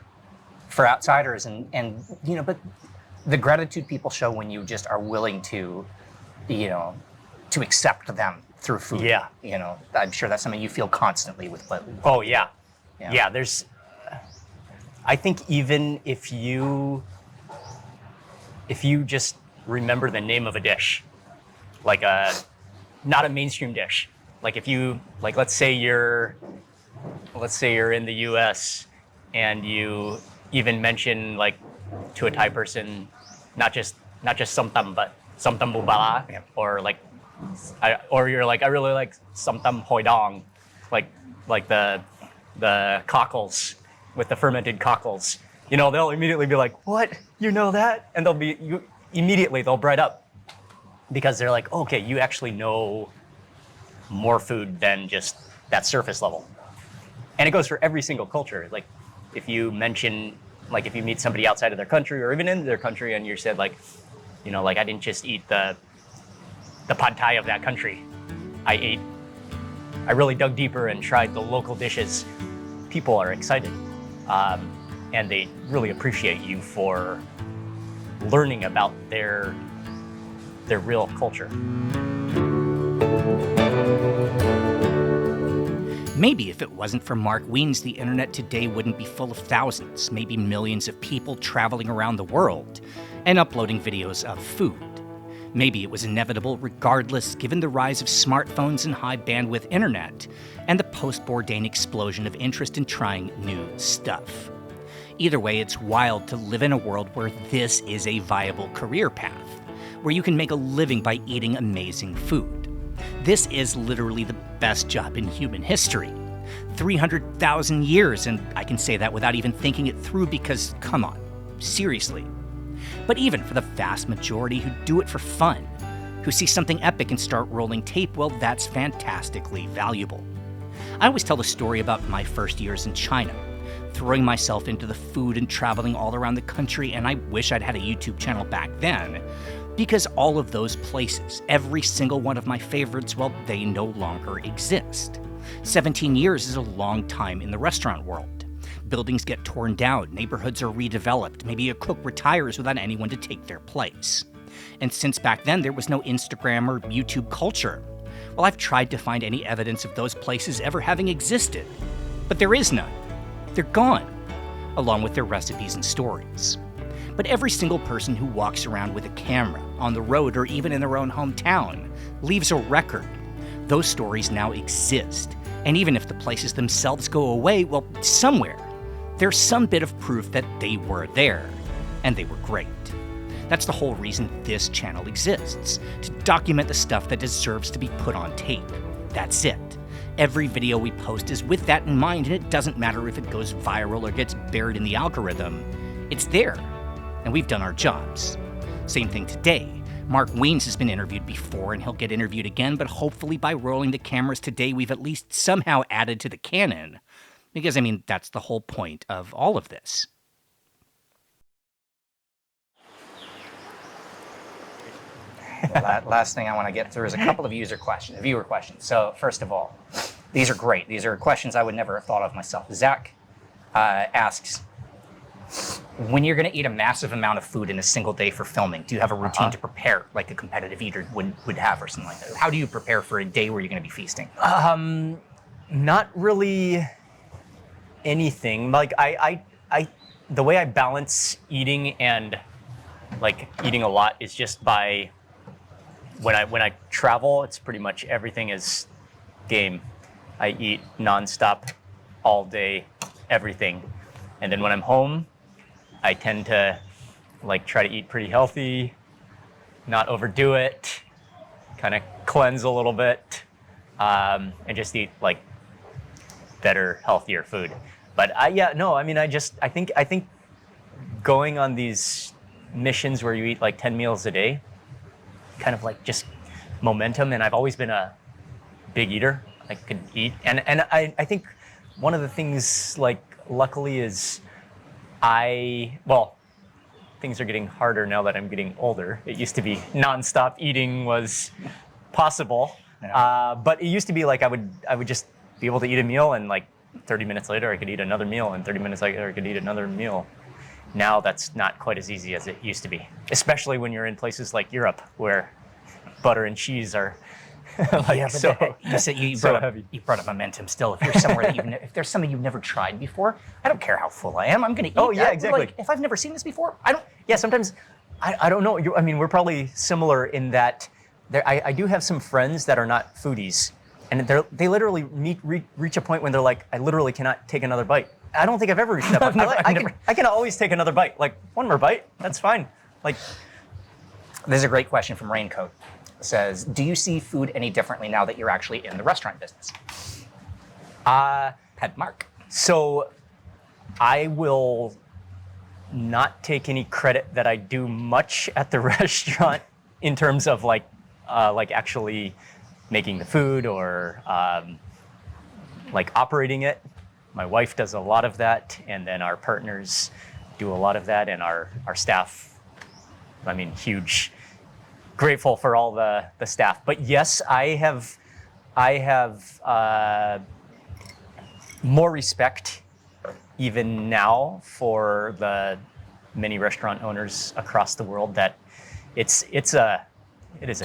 outsiders, and you know, but the gratitude people show when you just are willing to, you know, to accept them through food. Yeah. You know, I'm sure that's something you feel constantly with. Oh yeah. Yeah, there's, I think even if you just remember the name of a dish, like not a mainstream dish, like if you, like let's say you're in the US and you even mention, like, to a Thai person, not just somtam, but somtam bubala, or like, or you're like, I really like somtam hoi dong, like the cockles, with the fermented cockles. You know, they'll immediately be like, what? You know that? And they'll bright up, because they're like, okay, you actually know more food than just that surface level. And it goes for every single culture. Like, if you mention, like, if you meet somebody outside of their country or even in their country and you said, like, you know, like, I didn't just eat the pad thai of that country. I really dug deeper and tried the local dishes. People are excited. And they really appreciate you for learning about their real culture. Maybe if it wasn't for Mark Wiens, the internet today wouldn't be full of thousands, maybe millions of people traveling around the world and uploading videos of food. Maybe it was inevitable regardless, given the rise of smartphones and high bandwidth internet and the post-Bourdain explosion of interest in trying new stuff. Either way, it's wild to live in a world where this is a viable career path, where you can make a living by eating amazing food. This is literally the best job in human history. 300,000 years, and I can say that without even thinking it through because, come on, seriously. But even for the vast majority who do it for fun, who see something epic and start rolling tape, well, that's fantastically valuable. I always tell the story about my first years in China, throwing myself into the food and traveling all around the country, and I wish I'd had a YouTube channel back then, because all of those places, every single one of my favorites, well, they no longer exist. 17 years is a long time in the restaurant world. Buildings get torn down, neighborhoods are redeveloped, maybe a cook retires without anyone to take their place. And since back then there was no Instagram or YouTube culture, well, I've tried to find any evidence of those places ever having existed. But there is none. They're gone, along with their recipes and stories. But every single person who walks around with a camera, on the road, or even in their own hometown, leaves a record. Those stories now exist. And even if the places themselves go away, well, somewhere, there's some bit of proof that they were there, and they were great. That's the whole reason this channel exists, to document the stuff that deserves to be put on tape. That's it. Every video we post is with that in mind, and it doesn't matter if it goes viral or gets buried in the algorithm. It's there, and we've done our jobs. Same thing today. Mark Wiens has been interviewed before, and he'll get interviewed again, but hopefully by rolling the cameras today, we've at least somehow added to the canon. Because, I mean, that's the whole point of all of this. Last thing I want to get through is a couple of viewer questions. So first of all, these are great. These are questions I would never have thought of myself. Zach asks, when you're going to eat a massive amount of food in a single day for filming, do you have a routine to prepare like a competitive eater would have or something like that? How do you prepare for a day where you're going to be feasting? Not really anything. Like I the way I balance eating and like eating a lot is just by when I travel, it's pretty much everything is game. I eat nonstop all day, everything. And then when I'm home, I tend to like try to eat pretty healthy, not overdo it, kind of cleanse a little bit, and just eat like better, healthier food. But I think going on these missions where you eat like 10 meals a day, kind of like just momentum. And I've always been a big eater. I could eat, and I think one of the things like luckily is things are getting harder now that I'm getting older. It used to be nonstop eating was possible, but it used to be like I would just be able to eat a meal and like 30 minutes later I could eat another meal and 30 minutes later I could eat another meal. Now that's not quite as easy as it used to be, especially when you're in places like Europe where butter and cheese are like yeah, but so, you said you so brought up, heavy. you brought up momentum. Still, if you're somewhere that if there's something you've never tried before, I don't care how full I am. I'm going to eat. Oh, yeah, that. exactly. Like, if I've never seen this before, I don't. Yeah, sometimes I don't know. I mean, we're probably similar in that I do have some friends that are not foodies, and they literally reach a point when they're like, I literally cannot take another bite. I don't think I've ever reached that point. I can always take another bite. Like one more bite, that's fine. Like, There's a great question from Raincoat. It says, do you see food any differently now that you're actually in the restaurant business? Pet Mark. So I will not take any credit that I do much at the restaurant in terms of like actually making the food or like operating it. My wife does a lot of that, and then our partners do a lot of that, and our staff, I mean, huge. Grateful for all the staff. But yes, I have more respect even now for the many restaurant owners across the world that it is a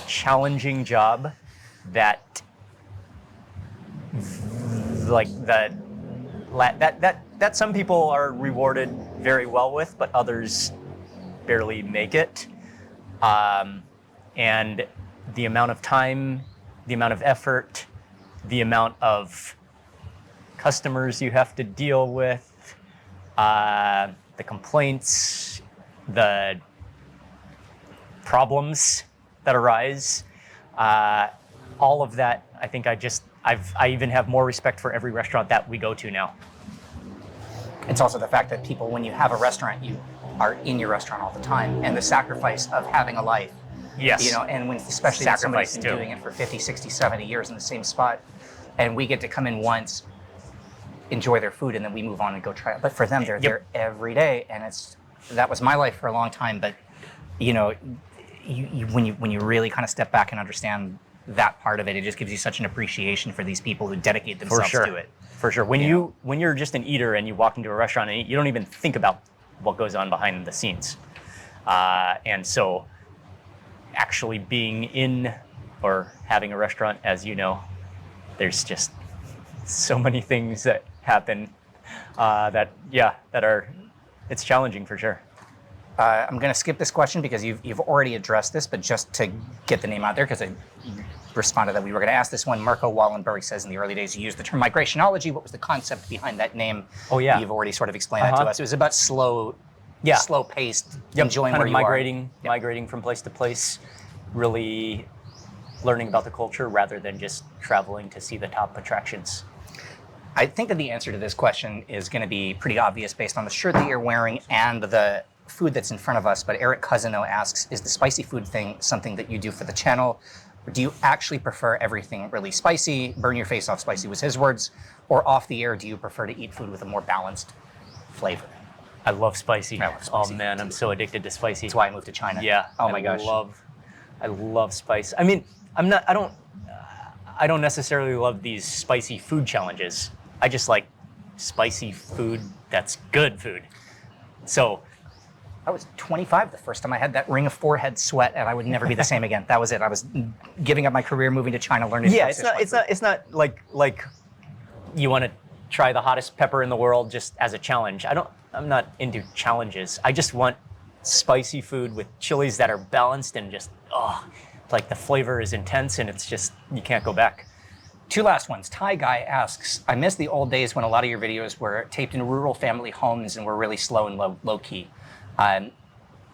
challenging job that like that some people are rewarded very well with, but others barely make it. And the amount of time, the amount of effort, the amount of customers you have to deal with, the complaints, the problems that arise, all of that, I think I even have more respect for every restaurant that we go to now. It's also the fact that people, when you have a restaurant, you are in your restaurant all the time, and the sacrifice of having a life. Yes. You know, and when, especially when somebody's been doing it for 50, 60, 70 years in the same spot, and we get to come in once, enjoy their food, and then we move on and go try it. But for them, they're there every day, and that was my life for a long time. But you know, when you really kind of step back and understand that part of it, it just gives you such an appreciation for these people who dedicate themselves to it. For sure. When you're just an eater and you walk into a restaurant and eat, you don't even think about what goes on behind the scenes. And so actually being in or having a restaurant, as you know, there's just so many things that happen it's challenging for sure. I'm going to skip this question because you've already addressed this, but just to get the name out there, because I responded that we were going to ask this one. Marco Wallenberg says in the early days you used the term migrationology. What was the concept behind that name? Oh yeah, you've already sort of explained that to us. It was about slow-paced, enjoying kind where of you migrating from place to place, really learning about the culture rather than just traveling to see the top attractions. I think that the answer to this question is going to be pretty obvious based on the shirt that you're wearing and the food that's in front of us. But Eric Cousino asks, is the spicy food thing something that you do for the channel? Or do you actually prefer everything really spicy? Burn your face off spicy was his words. Or off the air, do you prefer to eat food with a more balanced flavor? I love spicy. I love spicy. Oh man, I'm so addicted to spicy. That's why I moved to China. Yeah. Oh my gosh. I love spice. I mean, I don't necessarily love these spicy food challenges. I just like spicy food that's good food. So I was 25 the first time I had that ring of forehead sweat, and I would never be the same again. That was it. I was giving up my career, moving to China, learning. yeah, it's not like you want to try the hottest pepper in the world just as a challenge. I'm not into challenges. I just want spicy food with chilies that are balanced and just like the flavor is intense and it's just you can't go back. Two last ones. Thai Guy asks, I miss the old days when a lot of your videos were taped in rural family homes and were really slow and low key.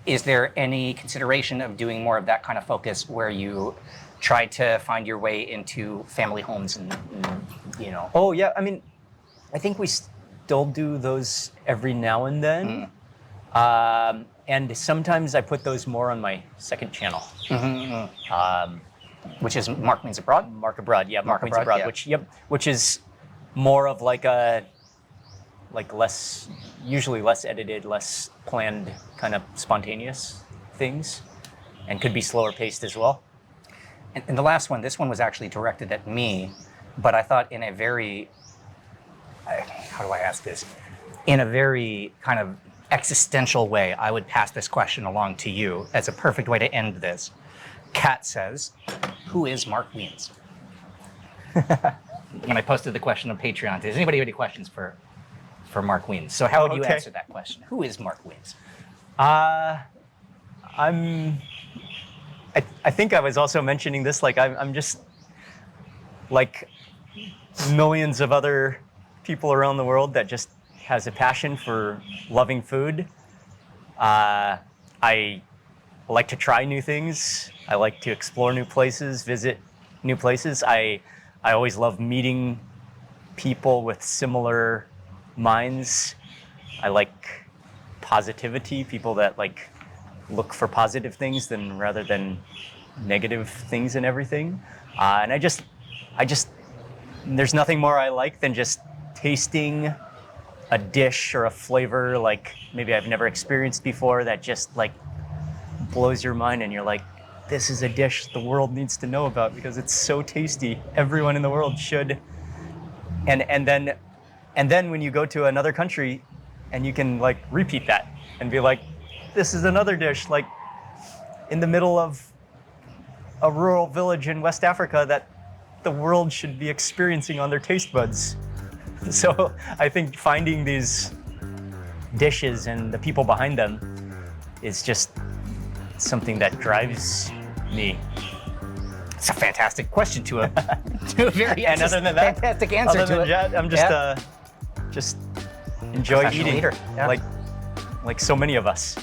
Is there any consideration of doing more of that kind of focus where you try to find your way into family homes and you know? Oh yeah, I mean, I think we still do those every now and then. And sometimes I put those more on my second channel. Which is Mark Means Abroad? Mark Abroad, yeah, Mark Means Abroad, Abroad, yeah. which is more of like usually less edited, less planned, kind of spontaneous things, and could be slower paced as well. And the last one, this one was actually directed at me, but I thought in a very, how do I ask this? In a very kind of existential way, I would pass this question along to you as a perfect way to end this. Kat says, who is Mark Wiens? When I posted the question on Patreon, does anybody have any questions for Mark Wiens? So how would you answer that question? Who is Mark Wiens? I think I was also mentioning this, like I'm just like millions of other people around the world that just has a passion for loving food. I like to try new things. I like to explore new places, visit new places. I always love meeting people with similar minds. I like positivity, people that like look for positive things rather than negative things in everything. And I just, there's nothing more I like than just tasting a dish or a flavor like maybe I've never experienced before that just like blows your mind and you're like, this is a dish the world needs to know about because it's so tasty. Everyone in the world should. And then when you go to another country and you can like repeat that and be like, this is another dish like in the middle of a rural village in West Africa that the world should be experiencing on their taste buds. So I think finding these dishes and the people behind them is just something that drives me. It's a fantastic question to a very and other than that, fantastic answer other to than it. that, I'm just enjoy Professional eating eater, yeah. like so many of us.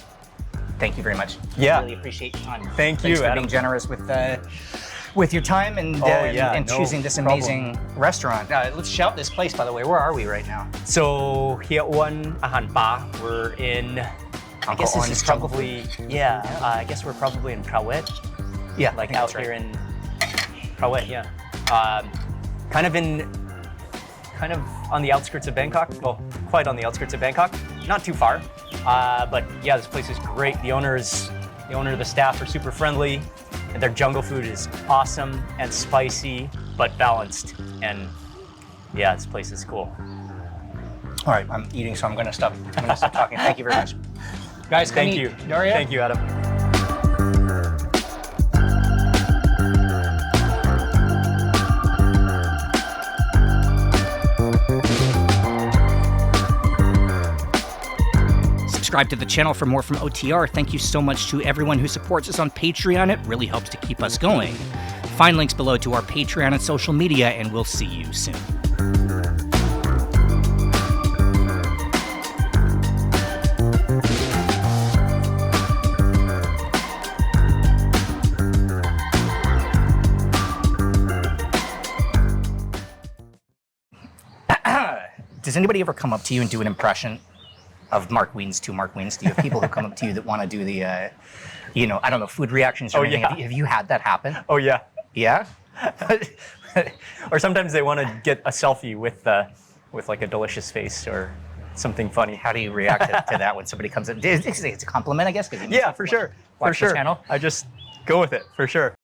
Thank you very much. Yeah. Really appreciate your time. Thank Thanks you, for Adam. being generous with your time and no choosing this amazing restaurant. Let's shout this place, by the way. Where are we right now? So here one Ahan Pa, we're in. I guess this is probably I guess we're probably in Prawet. Yeah, like out here in Prawet. Yeah, kind of on the outskirts of Bangkok. Well, quite on the outskirts of Bangkok. Not too far, but yeah, this place is great. The owner, the staff are super friendly. And their jungle food is awesome and spicy, but balanced. And yeah, this place is cool. All right, I'm eating, so I'm going to stop talking. Thank you very much. Guys, thank you. Daria? Thank you, Adam. Subscribe to the channel for more from OTR. Thank you so much to everyone who supports us on Patreon. It really helps to keep us going. Find links below to our Patreon and social media, and we'll see you soon. Does anybody ever come up to you and do an impression of Mark Wiens to Mark Wiens? Do you have people who come up to you that want to do the, I don't know, food reactions or anything? Yeah. Have you had that happen? Oh yeah. Yeah? Or sometimes they want to get a selfie with like a delicious face or something funny. How do you react to that when somebody comes up? It's a compliment, I guess? Yeah, for sure. Watch for sure. the channel. I just go with it, for sure.